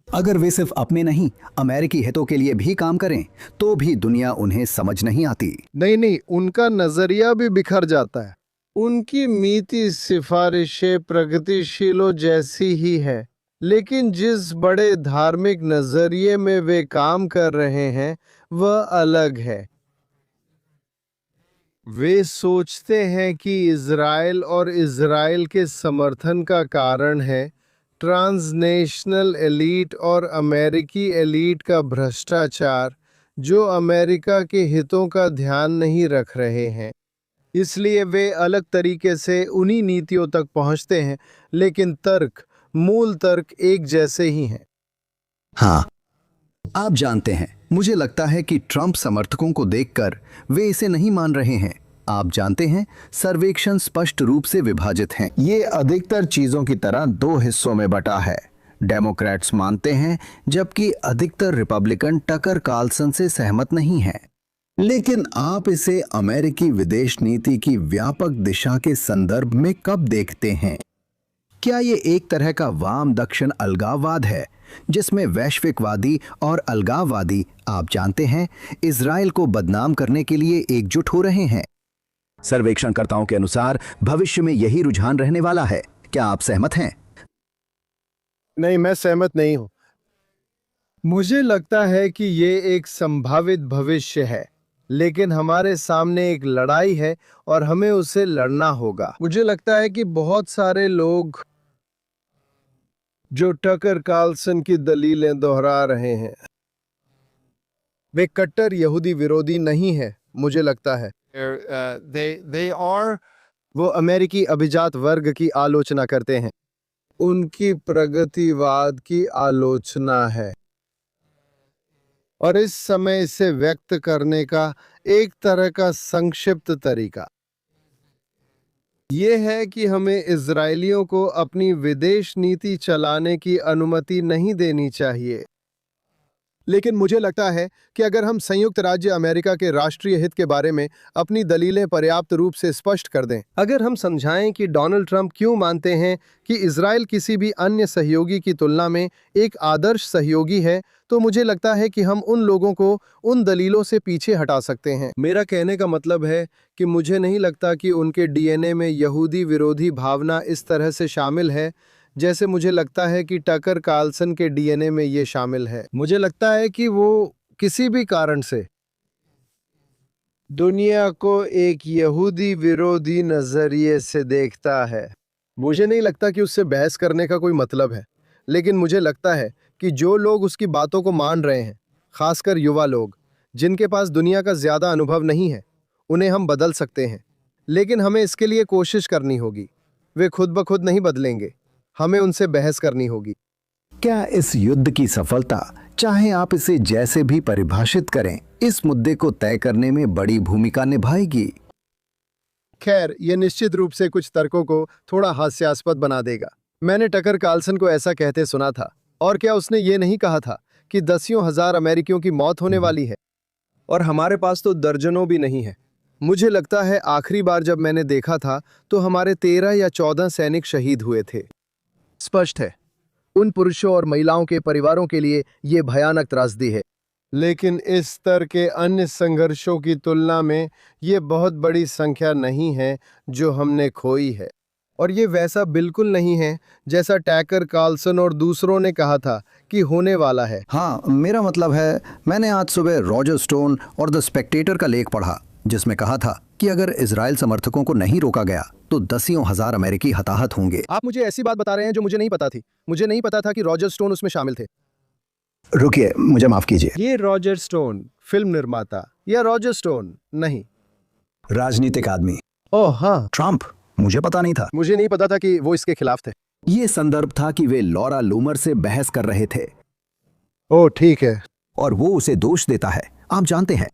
अगर वे सिर्फ अपने नहीं, अमेरिकी हितों के लिए भी काम करें, तो भी दुनिया उन्हें समझ नहीं आती। नहीं, उनका नजरिया भी बिखर जाता है। उनकी नीति सिफारिशें प्रगतिशीलों जैसी ही है, लेकिन जिस बड़े धार्मिक नजरिए में वे काम कर रहे हैं वह अलग है। वे सोचते हैं कि इजराइल और इजराइल के समर्थन का कारण है ट्रांसनेशनल एलीट और अमेरिकी एलीट का भ्रष्टाचार, जो अमेरिका के हितों का ध्यान नहीं रख रहे हैं। इसलिए वे अलग तरीके से उन्हीं नीतियों तक पहुंचते हैं, लेकिन मूल तर्क एक जैसे ही हैं। हाँ, आप जानते हैं, मुझे लगता है कि ट्रंप समर्थकों को देखकर वे इसे नहीं मान रहे हैं। आप जानते हैं, सर्वेक्षण स्पष्ट रूप से विभाजित हैं। ये अधिकतर चीजों की तरह दो हिस्सों में बटा है। डेमोक्रेट्स मानते हैं, जबकि अधिकतर रिपब्लिकन टकर कार्लसन से सहमत नहीं हैं। लेकिन आप इसे अमेरिकी विदेश नीति की व्यापक दिशा के संदर्भ में कब देखते हैं? क्या ये एक तरह का वाम दक्षिण अलगाववाद है, जिसमें वैश्विकवादी और अलगाववादी, आप जानते हैं, इजराइल को बदनाम करने के लिए एकजुट हो रहे हैं? सर्वेक्षणकर्ताओं के अनुसार भविष्य में यही रुझान रहने वाला है। क्या आप सहमत हैं? नहीं, मैं सहमत नहीं हूं। मुझे लगता है कि ये एक संभावित भविष्य है, लेकिन हमारे सामने एक लड़ाई है और हमें उसे लड़ना होगा। मुझे लगता है कि बहुत सारे लोग जो टकर कार्लसन की दलीलें दोहरा रहे हैं, वे कट्टर यहूदी विरोधी नहीं है। मुझे लगता है They are वो अमेरिकी अभिजात वर्ग की आलोचना करते हैं, उनकी प्रगतिवाद की आलोचना है, और इस समय इसे व्यक्त करने का एक तरह का संक्षिप्त तरीका यह है कि हमें इजरायलियों को अपनी विदेश नीति चलाने की अनुमति नहीं देनी चाहिए, लेकिन मुझे लगता है कि अगर हम संयुक्त राज्य अमेरिका के राष्ट्रीय हित के बारे में अपनी दलीलें पर्याप्त रूप से स्पष्ट कर दें, अगर हम समझाएं कि डोनाल्ड ट्रंप क्यों मानते हैं कि इजराइल किसी भी अन्य सहयोगी की तुलना में एक आदर्श सहयोगी है, तो मुझे लगता है कि हम उन लोगों को उन दलीलों से पीछे हटा सकते हैं। मेरा कहने का मतलब है कि मुझे नहीं लगता कि उनके डीएनए में यहूदी विरोधी भावना इस तरह से शामिल है जैसे मुझे लगता है कि टकर कार्लसन के डीएनए में ये शामिल है। मुझे लगता है कि वो किसी भी कारण से दुनिया को एक यहूदी विरोधी नजरिए से देखता है। मुझे नहीं लगता कि उससे बहस करने का कोई मतलब है, लेकिन मुझे लगता है कि जो लोग उसकी बातों को मान रहे हैं, खासकर युवा लोग जिनके पास दुनिया का ज्यादा अनुभव नहीं है, उन्हें हम बदल सकते हैं, लेकिन हमें इसके लिए कोशिश करनी होगी। वे खुद ब खुद नहीं बदलेंगे, हमें उनसे बहस करनी होगी। क्या इस युद्ध की सफलता, चाहे आप इसे जैसे भी परिभाषित करें, इस मुद्दे को तय करने में बड़ी भूमिका निभाएगी? खैर, यह निश्चित रूप से कुछ तर्कों को थोड़ा हास्यास्पद बना देगा। मैंने टकर कार्लसन को ऐसा कहते सुना था, और क्या उसने ये नहीं कहा था कि दसियों हजार अमेरिकियों की मौत होने वाली है और हमारे पास तो दर्जनों भी नहीं है। मुझे लगता है आखिरी बार जब मैंने देखा था तो हमारे 13 या 14 सैनिक शहीद हुए थे। स्पष्ट है, उन पुरुषों और महिलाओं के परिवारों के लिए यह भयानक त्रासदी है, लेकिन इस स्तर के अन्य संघर्षों की तुलना में ये बहुत बड़ी संख्या नहीं है जो हमने खोई है। और ये वैसा बिल्कुल नहीं है जैसा टैकर कार्लसन और दूसरों ने कहा था कि होने वाला है। हाँ, मेरा मतलब है, मैंने आज सुबह रॉजर स्टोन और द स्पेक्टेटर का लेख पढ़ा जिसमें कहा था कि अगर इजराइल समर्थकों को नहीं रोका गया तो दसियों हजार अमेरिकी हताहत होंगे। आप मुझे ऐसी बात बता रहे हैं जो मुझे नहीं पता थी। मुझे नहीं पता था कि रॉजर स्टोन उसमें शामिल थे। रुकिए, मुझे माफ कीजिए। ये रॉजर स्टोन फिल्म निर्माता या रॉजर स्टोन नहीं, राजनीतिक आदमी। ओह हाँ, ट्रंप, मुझे पता नहीं था। मुझे नहीं पता था कि वो इसके खिलाफ थे। ये संदर्भ था कि वे लॉरा लूमर से बहस कर रहे थे ओह ठीक है। और वो उसे दोष देता है। आप जानते हैं,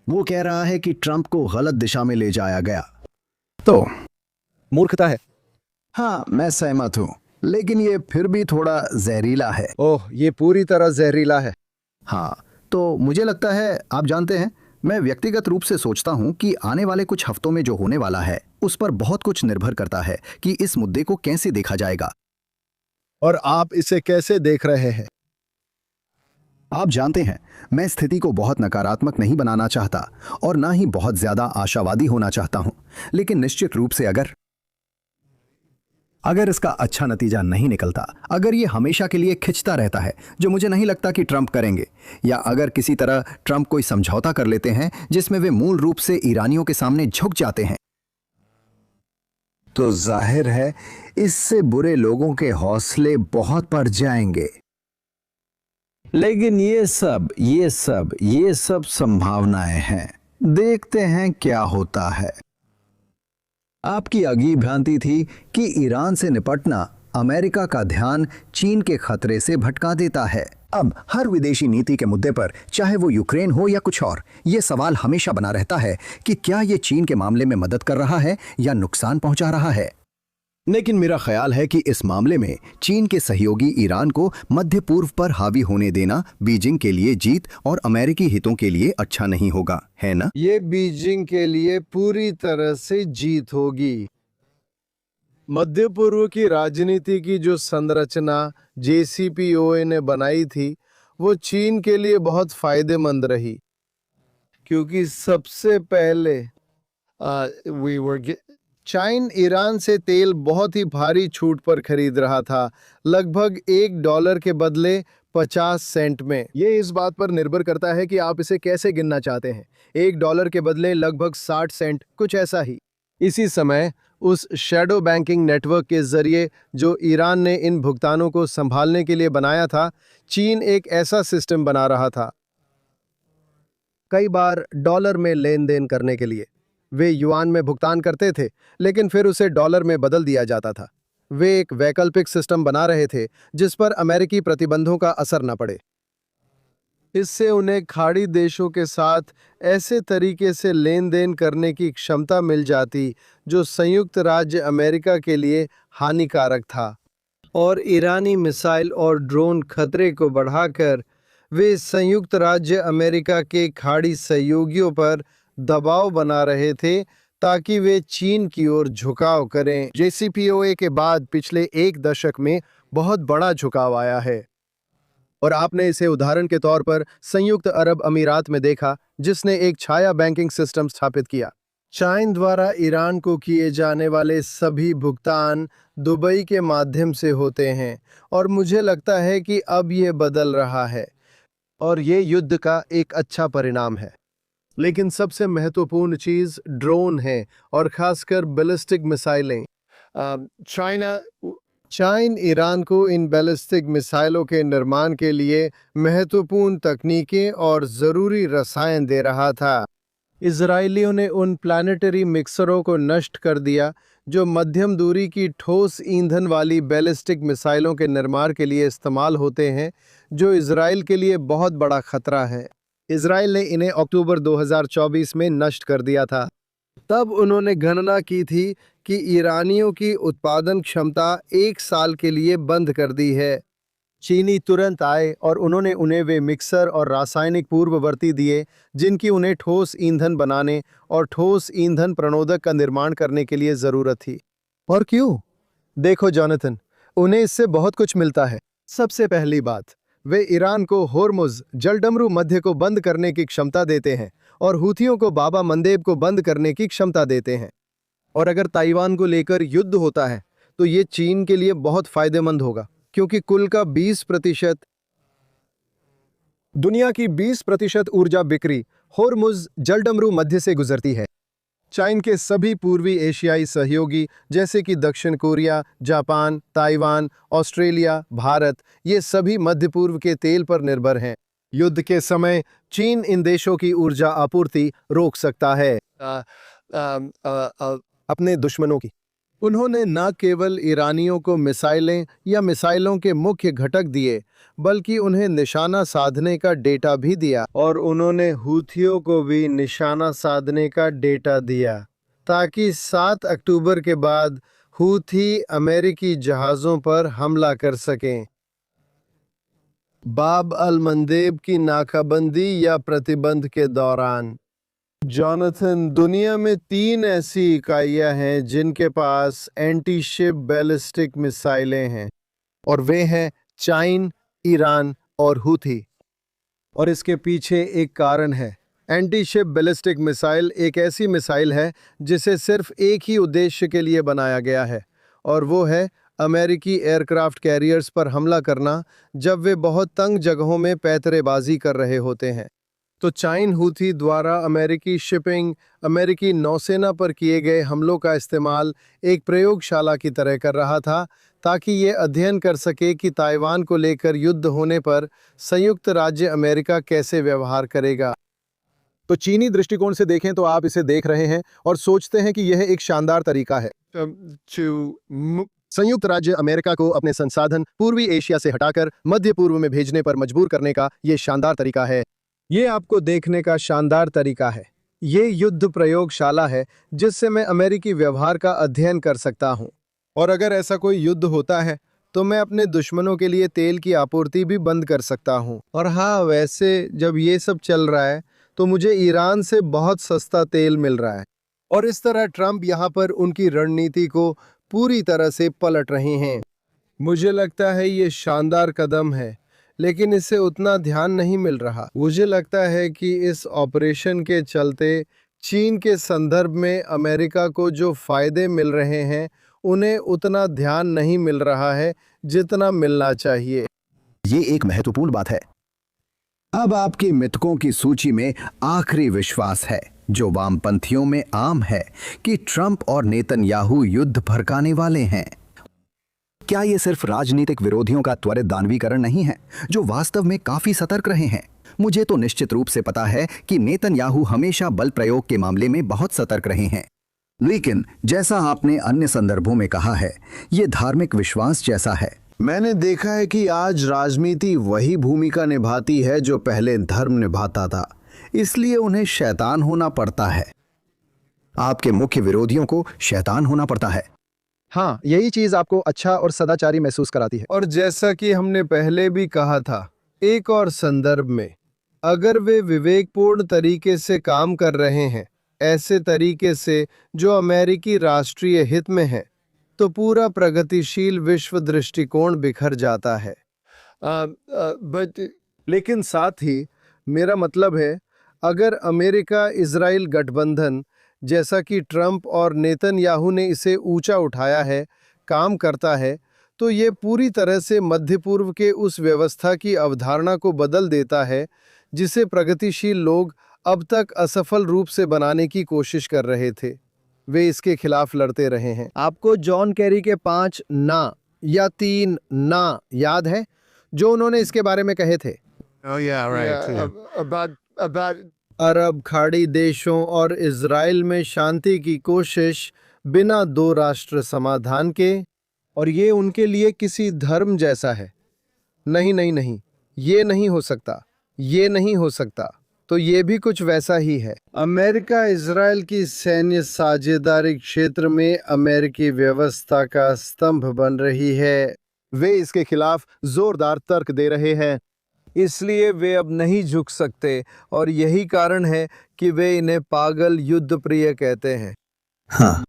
वो कह रहा है कि ट्रंप को गलत दिशा में ले जाया गया। तो मूर्खता है। हाँ, मैं सहमत हूं, लेकिन ये फिर भी थोड़ा जहरीला है। ओह, ये पूरी तरह जहरीला है। हाँ, तो मुझे लगता है, आप जानते हैं, मैं व्यक्तिगत रूप से सोचता हूं कि आने वाले कुछ हफ्तों में जो होने वाला है उस पर बहुत कुछ निर्भर करता है कि इस मुद्दे को कैसे देखा जाएगा। और आप इसे कैसे देख रहे हैं? आप जानते हैं, मैं स्थिति को बहुत नकारात्मक नहीं बनाना चाहता और ना ही बहुत ज्यादा आशावादी होना चाहता हूं, लेकिन निश्चित रूप से अगर इसका अच्छा नतीजा नहीं निकलता, अगर ये हमेशा के लिए खिंचता रहता है, जो मुझे नहीं लगता कि ट्रंप करेंगे, या अगर किसी तरह ट्रंप कोई समझौता कर लेते हैं जिसमें वे मूल रूप से ईरानियों के सामने झुक जाते हैं, तो जाहिर है इससे बुरे लोगों के हौसले बहुत बढ़ जाएंगे। लेकिन ये सब संभावनाएं हैं। देखते हैं क्या होता है। आपकी अगली भ्रांति थी कि ईरान से निपटना अमेरिका का ध्यान चीन के खतरे से भटका देता है। अब हर विदेशी नीति के मुद्दे पर, चाहे वो यूक्रेन हो या कुछ और, ये सवाल हमेशा बना रहता है कि क्या ये चीन के मामले में मदद कर रहा है या नुकसान पहुंचा रहा है। लेकिन मेरा ख्याल है कि इस मामले में चीन के सहयोगी ईरान को मध्य पूर्व पर हावी होने देना बीजिंग के लिए जीत और अमेरिकी हितों के लिए अच्छा नहीं होगा, है ना? ये बीजिंग के लिए पूरी तरह से जीत होगी। मध्य पूर्व की राजनीति की जो संरचना JCPOA ने बनाई थी, वो चीन के लिए बहुत फायदेमंद रही, क्योंकि सबसे पहले चाइन ईरान से तेल बहुत ही भारी छूट पर खरीद रहा था, लगभग $1 के बदले 50 सेंट में। ये इस बात पर निर्भर करता है कि आप इसे कैसे गिनना चाहते हैं। $1 के बदले लगभग 60 सेंट, कुछ ऐसा ही। इसी समय उस शैडो बैंकिंग नेटवर्क के जरिए जो ईरान ने इन भुगतानों को संभालने के लिए बनाया था, चीन एक ऐसा सिस्टम बना रहा था, कई बार डॉलर में लेन देन करने के लिए। वे युआन में भुगतान करते थे, लेकिन फिर उसे डॉलर में बदल दिया जाता था। वे एक वैकल्पिक सिस्टम बना रहे थे जिस पर अमेरिकी प्रतिबंधों का असर न पड़े। इससे उन्हें खाड़ी देशों के साथ ऐसे तरीके से लेन देन करने की क्षमता मिल जाती जो संयुक्त राज्य अमेरिका के लिए हानिकारक था। और ईरानी मिसाइल और ड्रोन खतरे को बढ़ाकर वे संयुक्त राज्य अमेरिका के खाड़ी सहयोगियों पर दबाव बना रहे थे ताकि वे चीन की ओर झुकाव करें। JCPOA के बाद पिछले एक दशक में बहुत बड़ा झुकाव आया है और आपने इसे उदाहरण के तौर पर संयुक्त अरब अमीरात में देखा, जिसने एक छाया बैंकिंग सिस्टम स्थापित किया। चाइन द्वारा ईरान को किए जाने वाले सभी भुगतान दुबई के माध्यम से होते हैं और मुझे लगता है कि अब ये बदल रहा है और ये युद्ध का एक अच्छा परिणाम है। लेकिन सबसे महत्वपूर्ण चीज ड्रोन है और खासकर बैलिस्टिक मिसाइलें। China चाइन ईरान को इन बैलिस्टिक मिसाइलों के निर्माण के लिए महत्वपूर्ण तकनीकें और ज़रूरी रसायन दे रहा था। इजरायलियों ने उन प्लानिटरी मिक्सरों को नष्ट कर दिया जो मध्यम दूरी की ठोस ईंधन वाली बैलिस्टिक मिसाइलों के निर्माण के लिए इस्तेमाल होते हैं, जो इजराइल के लिए बहुत बड़ा खतरा है। इजराइल ने इन्हें अक्टूबर 2024 में नष्ट कर दिया था। तब उन्होंने गणना की थी कि ईरानियों की उत्पादन क्षमता 1 साल के लिए बंद कर दी है। चीनी तुरंत आए और उन्होंने उन्हें वे मिक्सर और रासायनिक पूर्ववर्ती दिए जिनकी उन्हें ठोस ईंधन बनाने और ठोस ईंधन प्रणोदक का निर्माण करने के लिए ज़रूरत थी। और क्यों? देखो जॉनथन, उन्हें इससे बहुत कुछ मिलता है। सबसे पहली बात, वे ईरान को होर्मुज जलडमरू मध्य को बंद करने की क्षमता देते हैं और हूथियों को बाबा मंदेब को बंद करने की क्षमता देते हैं। और अगर ताइवान को लेकर युद्ध होता है तो ये चीन के लिए बहुत फायदेमंद होगा, क्योंकि कुल का 20% दुनिया की 20% ऊर्जा बिक्री होर्मुज जलडमरू मध्य से गुजरती है। चाइन के सभी पूर्वी एशियाई सहयोगी जैसे कि दक्षिण Korea, Japan, Taiwan, Australia, Bharat, ये सभी मध्य पूर्व के तेल पर निर्भर हैं। युद्ध के समय चीन इन देशों की ऊर्जा आपूर्ति रोक सकता है अपने दुश्मनों की। उन्होंने न केवल ईरानियों को मिसाइलें या मिसाइलों के मुख्य घटक दिए, बल्कि उन्हें निशाना साधने का डेटा भी दिया और उन्होंने हूथियों को भी निशाना साधने का डेटा दिया ताकि 7 अक्टूबर के बाद हूथी अमेरिकी जहाज़ों पर हमला कर सकें। बाब अल मंदेब की नाकाबंदी या प्रतिबंध के दौरान जॉनथन, दुनिया में 3 ऐसी इकाइयां हैं जिनके पास एंटी शिप बैलिस्टिक मिसाइलें हैं और वे हैं चाइन, ईरान और हूथी। और इसके पीछे एक कारण है। एंटी शिप बैलिस्टिक मिसाइल एक ऐसी मिसाइल है जिसे सिर्फ एक ही उद्देश्य के लिए बनाया गया है और वो है अमेरिकी एयरक्राफ्ट कैरियर्स पर हमला करना जब वे बहुत तंग जगहों में पैतरेबाजी कर रहे होते हैं। तो चाइन हूथी द्वारा अमेरिकी शिपिंग, अमेरिकी नौसेना पर किए गए हमलों का इस्तेमाल एक प्रयोगशाला की तरह कर रहा था ताकि ये अध्ययन कर सके कि ताइवान को लेकर युद्ध होने पर संयुक्त राज्य अमेरिका कैसे व्यवहार करेगा। तो चीनी दृष्टिकोण से देखें तो आप इसे देख रहे हैं और सोचते हैं कि यह एक शानदार तरीका है संयुक्त राज्य अमेरिका को अपने संसाधन पूर्वी एशिया से हटाकर मध्य पूर्व में भेजने पर मजबूर करने का ये शानदार तरीका है। ये आपको देखने का शानदार तरीका है। ये युद्ध प्रयोगशाला है जिससे मैं अमेरिकी व्यवहार का अध्ययन कर सकता हूँ और अगर ऐसा कोई युद्ध होता है तो मैं अपने दुश्मनों के लिए तेल की आपूर्ति भी बंद कर सकता हूँ। और हाँ, वैसे जब ये सब चल रहा है तो मुझे ईरान से बहुत सस्ता तेल मिल रहा है और इस तरह ट्रंप यहाँ पर उनकी रणनीति को पूरी तरह से पलट रहे हैं। मुझे लगता है ये शानदार कदम है, लेकिन इससे उतना ध्यान नहीं मिल रहा। मुझे लगता है कि इस ऑपरेशन के चलते चीन के संदर्भ में अमेरिका को जो फायदे मिल रहे हैं उन्हें उतना ध्यान नहीं मिल रहा है जितना मिलना चाहिए। ये एक महत्वपूर्ण बात है। अब आपकी मितकों की सूची में आखिरी विश्वास है जो वामपंथियों में आम है कि ट्रंप और नेतन्याहू युद्ध भड़काने वाले हैं। क्या ये सिर्फ राजनीतिक विरोधियों का त्वरित दानवीकरण नहीं है जो वास्तव में काफी सतर्क रहे हैं? मुझे तो निश्चित रूप से पता है कि नेतन्याहू हमेशा बल प्रयोग के मामले में बहुत सतर्क रहे हैं, लेकिन जैसा आपने अन्य संदर्भों में कहा है, ये धार्मिक विश्वास जैसा है। मैंने देखा है कि आज राजनीति वही भूमिका निभाती है जो पहले धर्म निभाता था, इसलिए उन्हें शैतान होना पड़ता है। आपके मुख्य विरोधियों को शैतान होना पड़ता है। हाँ, यही चीज आपको अच्छा और सदाचारी महसूस कराती है। और जैसा कि हमने पहले भी कहा था, एक और संदर्भ में, अगर वे विवेकपूर्ण तरीके से काम कर रहे हैं, ऐसे तरीके से जो अमेरिकी राष्ट्रीय हित में है, तो पूरा प्रगतिशील विश्व दृष्टिकोण बिखर जाता है। but लेकिन साथ ही मेरा मतलब है, अगर अमेरिका इजराइल गठबंधन, जैसा कि ट्रंप और नेतन्याहू ने इसे ऊंचा उठाया है, काम करता है, तो ये पूरी तरह से मध्य पूर्व के उस व्यवस्था की अवधारणा को बदल देता है जिसे प्रगतिशील लोग अब तक असफल रूप से बनाने की कोशिश कर रहे थे। वे इसके खिलाफ लड़ते रहे हैं। आपको जॉन केरी के 5 ना या 3 ना याद है जो उन्होंने इसके बारे में कहे थे? oh yeah, about अरब खाड़ी देशों और इजराइल में शांति की कोशिश बिना 2 राष्ट्र समाधान के, और ये उनके लिए किसी धर्म जैसा है। नहीं नहीं नहीं, ये नहीं हो सकता, ये नहीं हो सकता। तो ये भी कुछ वैसा ही है। अमेरिका इजराइल की सैन्य साझेदारी क्षेत्र में अमेरिकी व्यवस्था का स्तंभ बन रही है। वे इसके खिलाफ जोरदार तर्क दे रहे हैं। इसलिए वे अब नहीं झुक सकते, और यही कारण है कि वे इन्हें पागल युद्ध प्रिय कहते हैं। हाँ,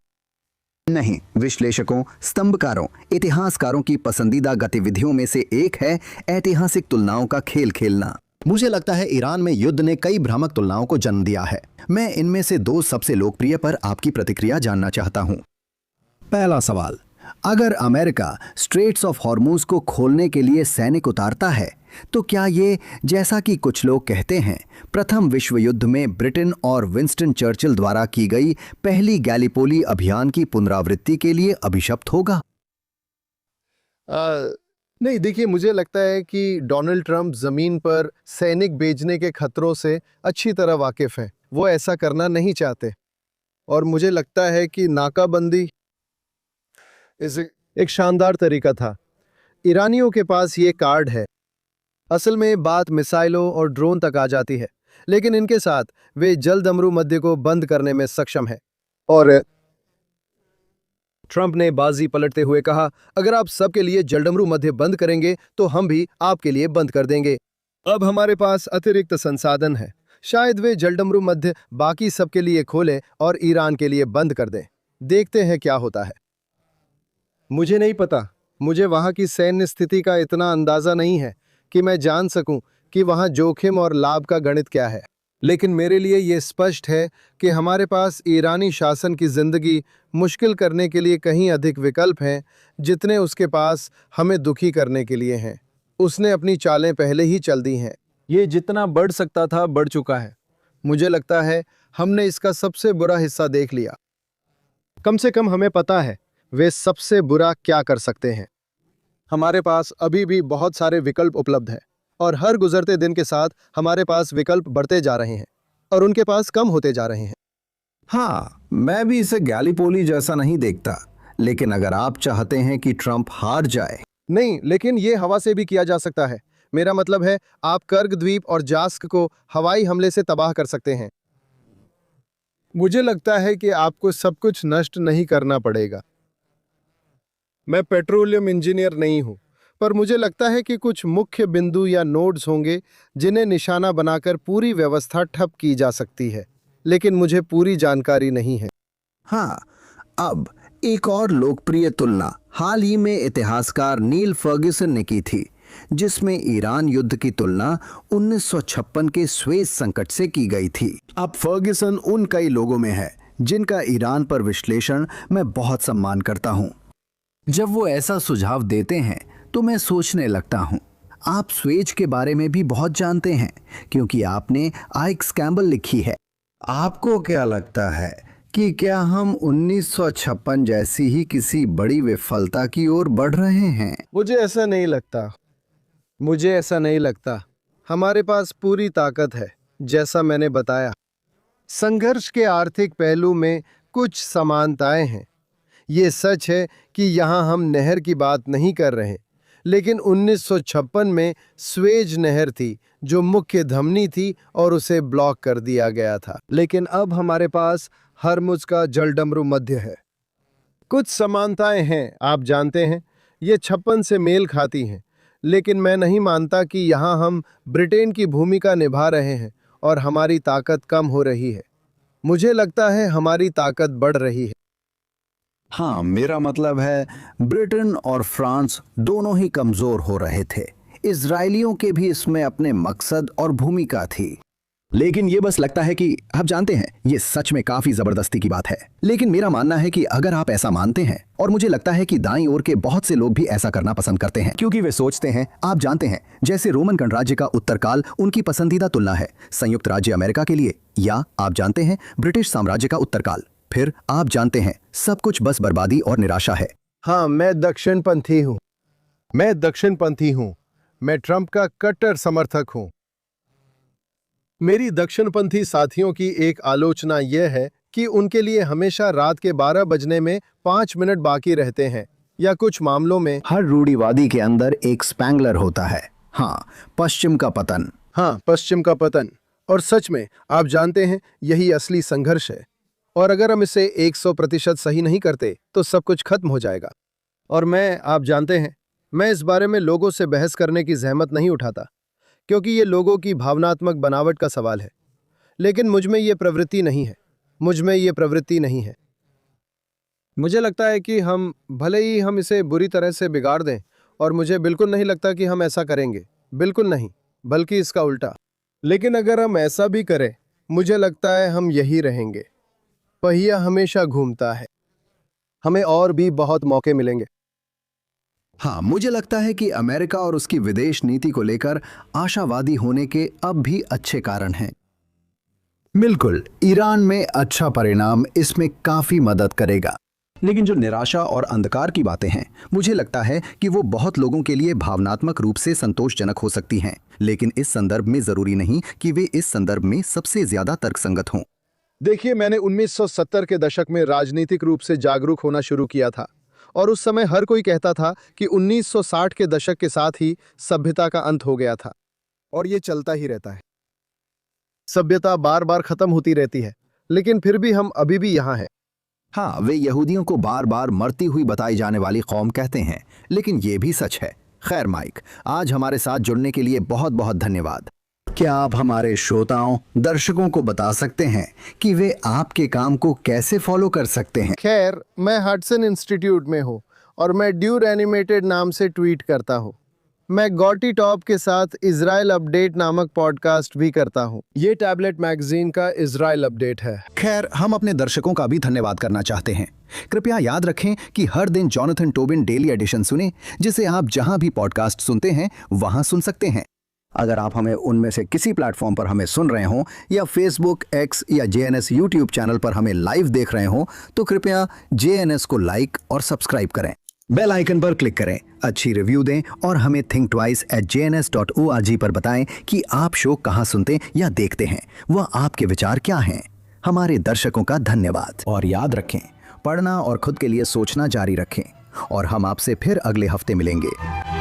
नहीं, विश्लेषकों, स्तंभकारों, इतिहासकारों की पसंदीदा गतिविधियों में से एक है ऐतिहासिक तुलनाओं का खेल खेलना। मुझे लगता है ईरान में युद्ध ने कई भ्रामक तुलनाओं को जन्म दिया है। मैं इनमें से 2 सबसे लोकप्रिय पर आपकी प्रतिक्रिया जानना चाहता हूं। पहला सवाल, अगर अमेरिका स्ट्रेट्स ऑफ हॉर्मुज को खोलने के लिए सैनिक उतारता है, तो क्या ये, जैसा कि कुछ लोग कहते हैं, प्रथम विश्व युद्ध में ब्रिटेन और विंस्टन चर्चिल द्वारा की गई पहली गैलीपोली अभियान की पुनरावृत्ति के लिए अभिशप्त होगा? नहीं, देखिए, मुझे लगता है कि डोनाल्ड ट्रंप जमीन पर सैनिक भेजने के खतरों से अच्छी तरह वाकिफ हैं। वो ऐसा करना नहीं चाहते, और मुझे लगता है कि नाकाबंदी एक शानदार तरीका था। ईरानियों के पास ये कार्ड है। असल में बात मिसाइलों और ड्रोन तक आ जाती है, लेकिन इनके साथ वे जलदमरू मध्य को बंद करने में सक्षम है। और ट्रंप ने बाजी पलटते हुए कहा, अगर आप सबके लिए जलडमरू मध्य बंद करेंगे तो हम भी आपके लिए बंद कर देंगे। अब हमारे पास अतिरिक्त संसाधन है। शायद वे जलडमरू मध्य बाकी सबके लिए खोलें और ईरान के लिए बंद कर दें। देखते हैं क्या होता है। मुझे नहीं पता, मुझे वहां की सैन्य स्थिति का इतना अंदाजा नहीं है कि मैं जान सकूं कि वहां जोखिम और लाभ का गणित क्या है। लेकिन मेरे लिए यह स्पष्ट है कि हमारे पास ईरानी शासन की जिंदगी मुश्किल करने के लिए कहीं अधिक विकल्प हैं जितने उसके पास हमें दुखी करने के लिए हैं। उसने अपनी चालें पहले ही चल दी हैं। ये जितना बढ़ सकता था बढ़ चुका है। मुझे लगता है हमने इसका सबसे बुरा हिस्सा देख लिया। कम से कम हमें पता है वे सबसे बुरा क्या कर सकते हैं। हमारे पास अभी भी बहुत सारे विकल्प उपलब्ध हैं, और हर गुजरते दिन के साथ हमारे पास विकल्प बढ़ते जा रहे हैं और उनके पास कम होते जा रहे हैं। हाँ, मैं भी इसे गैलीपोली जैसा नहीं देखता, लेकिन अगर आप चाहते हैं कि ट्रंप हार जाए। नहीं, लेकिन ये हवा से भी किया जा सकता है। मेरा मतलब है, आप कर्ग द्वीप और जास्क को हवाई हमले से तबाह कर सकते हैं। मुझे लगता है कि आपको सब कुछ नष्ट नहीं करना पड़ेगा। मैं पेट्रोलियम इंजीनियर नहीं हूं, पर मुझे लगता है कि कुछ मुख्य बिंदु या नोड्स होंगे जिन्हें निशाना बनाकर पूरी व्यवस्था ठप की जा सकती है, लेकिन मुझे पूरी जानकारी नहीं है। हाँ, अब एक और लोकप्रिय तुलना हाल ही में इतिहासकार नील फर्ग्यूसन ने की थी, जिसमें ईरान युद्ध की तुलना 1956 के स्वेज संकट से की गई थी। अब फर्ग्यूसन उन कई लोगों में है जिनका ईरान पर विश्लेषण मैं बहुत सम्मान करता हूं। जब वो ऐसा सुझाव देते हैं तो मैं सोचने लगता हूं, आप स्वेज के बारे में भी बहुत जानते हैं क्योंकि आपने आइक्स कैम्बल लिखी है। आपको क्या लगता है कि क्या हम 1956 जैसी ही किसी बड़ी विफलता की ओर बढ़ रहे हैं? मुझे ऐसा नहीं लगता। हमारे पास पूरी ताकत है, जैसा मैंने बताया। संघर्ष के आर्थिक पहलू में कुछ समानताएं हैं। ये सच है कि यहाँ हम नहर की बात नहीं कर रहे, लेकिन 1956 में स्वेज नहर थी जो मुख्य धमनी थी और उसे ब्लॉक कर दिया गया था। लेकिन अब हमारे पास हरमुज का जलडमरू मध्य है। कुछ समानताएं हैं, आप जानते हैं, ये 56 से मेल खाती हैं, लेकिन मैं नहीं मानता कि यहाँ हम ब्रिटेन की भूमिका निभा रहे हैं और हमारी ताकत कम हो रही है। मुझे लगता है हमारी ताकत बढ़ रही है। हाँ, मेरा मतलब है ब्रिटेन और फ्रांस दोनों ही कमजोर हो रहे थे। इजरायलियों के भी इसमें अपने मकसद और भूमिका थी। लेकिन ये बस लगता है कि आप जानते हैं ये सच में काफी जबरदस्ती की बात है। लेकिन मेरा मानना है कि अगर आप ऐसा मानते हैं, और मुझे लगता है कि दाईं ओर के बहुत से लोग भी ऐसा करना पसंद करते हैं, क्योंकि वे सोचते हैं, आप जानते हैं, जैसे रोमन गणराज्य का उत्तरकाल उनकी पसंदीदा तुलना है संयुक्त राज्य अमेरिका के लिए, या आप जानते हैं ब्रिटिश साम्राज्य का उत्तरकाल। फिर आप जानते हैं सब कुछ बस बर्बादी और निराशा है। हाँ, मैं दक्षिणपंथी हूँ। मैं ट्रंप का कट्टर समर्थक हूँ। मेरी दक्षिणपंथी साथियों की एक आलोचना यह है कि उनके लिए हमेशा रात के 12 बजने में 5 मिनट बाकी रहते हैं, या कुछ मामलों में हर रूढ़िवादी के अंदर एक स्पैंगलर होता है। हाँ, पश्चिम का पतन। और सच में आप जानते हैं यही असली संघर्ष है। और अगर हम इसे 100% सही नहीं करते तो सब कुछ खत्म हो जाएगा। और आप जानते हैं, मैं इस बारे में लोगों से बहस करने की जहमत नहीं उठाता, क्योंकि ये लोगों की भावनात्मक बनावट का सवाल है। लेकिन मुझ में ये प्रवृत्ति नहीं है। मुझे लगता है कि हम भले ही हम इसे बुरी तरह से बिगाड़ दें, और मुझे बिल्कुल नहीं लगता कि हम ऐसा करेंगे, बिल्कुल नहीं, बल्कि इसका उल्टा। लेकिन अगर हम ऐसा भी करें, मुझे लगता है हम यही रहेंगे। पहिया हमेशा घूमता है, हमें और भी बहुत मौके मिलेंगे। हाँ, मुझे लगता है कि अमेरिका और उसकी विदेश नीति को लेकर आशावादी होने के अब भी अच्छे कारण हैं। बिल्कुल, ईरान में अच्छा परिणाम इसमें काफी मदद करेगा। लेकिन जो निराशा और अंधकार की बातें हैं, मुझे लगता है कि वो बहुत लोगों के लिए भावनात्मक रूप से संतोषजनक हो सकती हैं, लेकिन इस संदर्भ में जरूरी नहीं कि वे इस संदर्भ में सबसे ज्यादा तर्कसंगत हों। देखिए, मैंने 1970 के दशक में राजनीतिक रूप से जागरूक होना शुरू किया था, और उस समय हर कोई कहता था कि 1960 के दशक के साथ ही सभ्यता का अंत हो गया था, और ये चलता ही रहता है। सभ्यता बार बार खत्म होती रहती है, लेकिन फिर भी हम अभी भी यहाँ हैं। हाँ, वे यहूदियों को बार बार मरती हुई बताई जाने वाली कौम कहते हैं, लेकिन ये भी सच है। खैर माइक, आज हमारे साथ जुड़ने के लिए बहुत बहुत धन्यवाद। क्या आप हमारे श्रोताओं, दर्शकों को बता सकते हैं कि वे आपके काम को कैसे फॉलो कर सकते हैं? खैर, मैं हडसन इंस्टीट्यूट में हूँ, और मैं ड्यूर एनिमेटेड नाम से ट्वीट करता हूँ। मैं गॉटी टॉप के साथ इजराइल अपडेट नामक पॉडकास्ट भी करता हूँ। ये टैबलेट मैगजीन का इजराइल अपडेट है। खैर, हम अपने दर्शकों का भी धन्यवाद करना चाहते हैं। कृपया याद रखें कि हर दिन जॉनथन टोबिन डेली एडिशन सुने, जिसे आप जहां भी पॉडकास्ट सुनते हैं वहां सुन सकते हैं। अगर आप हमें उनमें से किसी प्लेटफॉर्म पर हमें सुन रहे हों, या फेसबुक, एक्स या JNS यूट्यूब चैनल पर हमें लाइव देख रहे हों, तो कृपया JNS को लाइक और सब्सक्राइब करें। बेल आइकन पर क्लिक करें, अच्छी रिव्यू दें, और हमें thinktwice@jns.org पर बताएं कि आप शो कहां सुनते या देखते हैं, वह आपके विचार क्या हैं। हमारे दर्शकों का धन्यवाद, और याद रखें, पढ़ना और खुद के लिए सोचना जारी रखें, और हम आपसे फिर अगले हफ्ते मिलेंगे।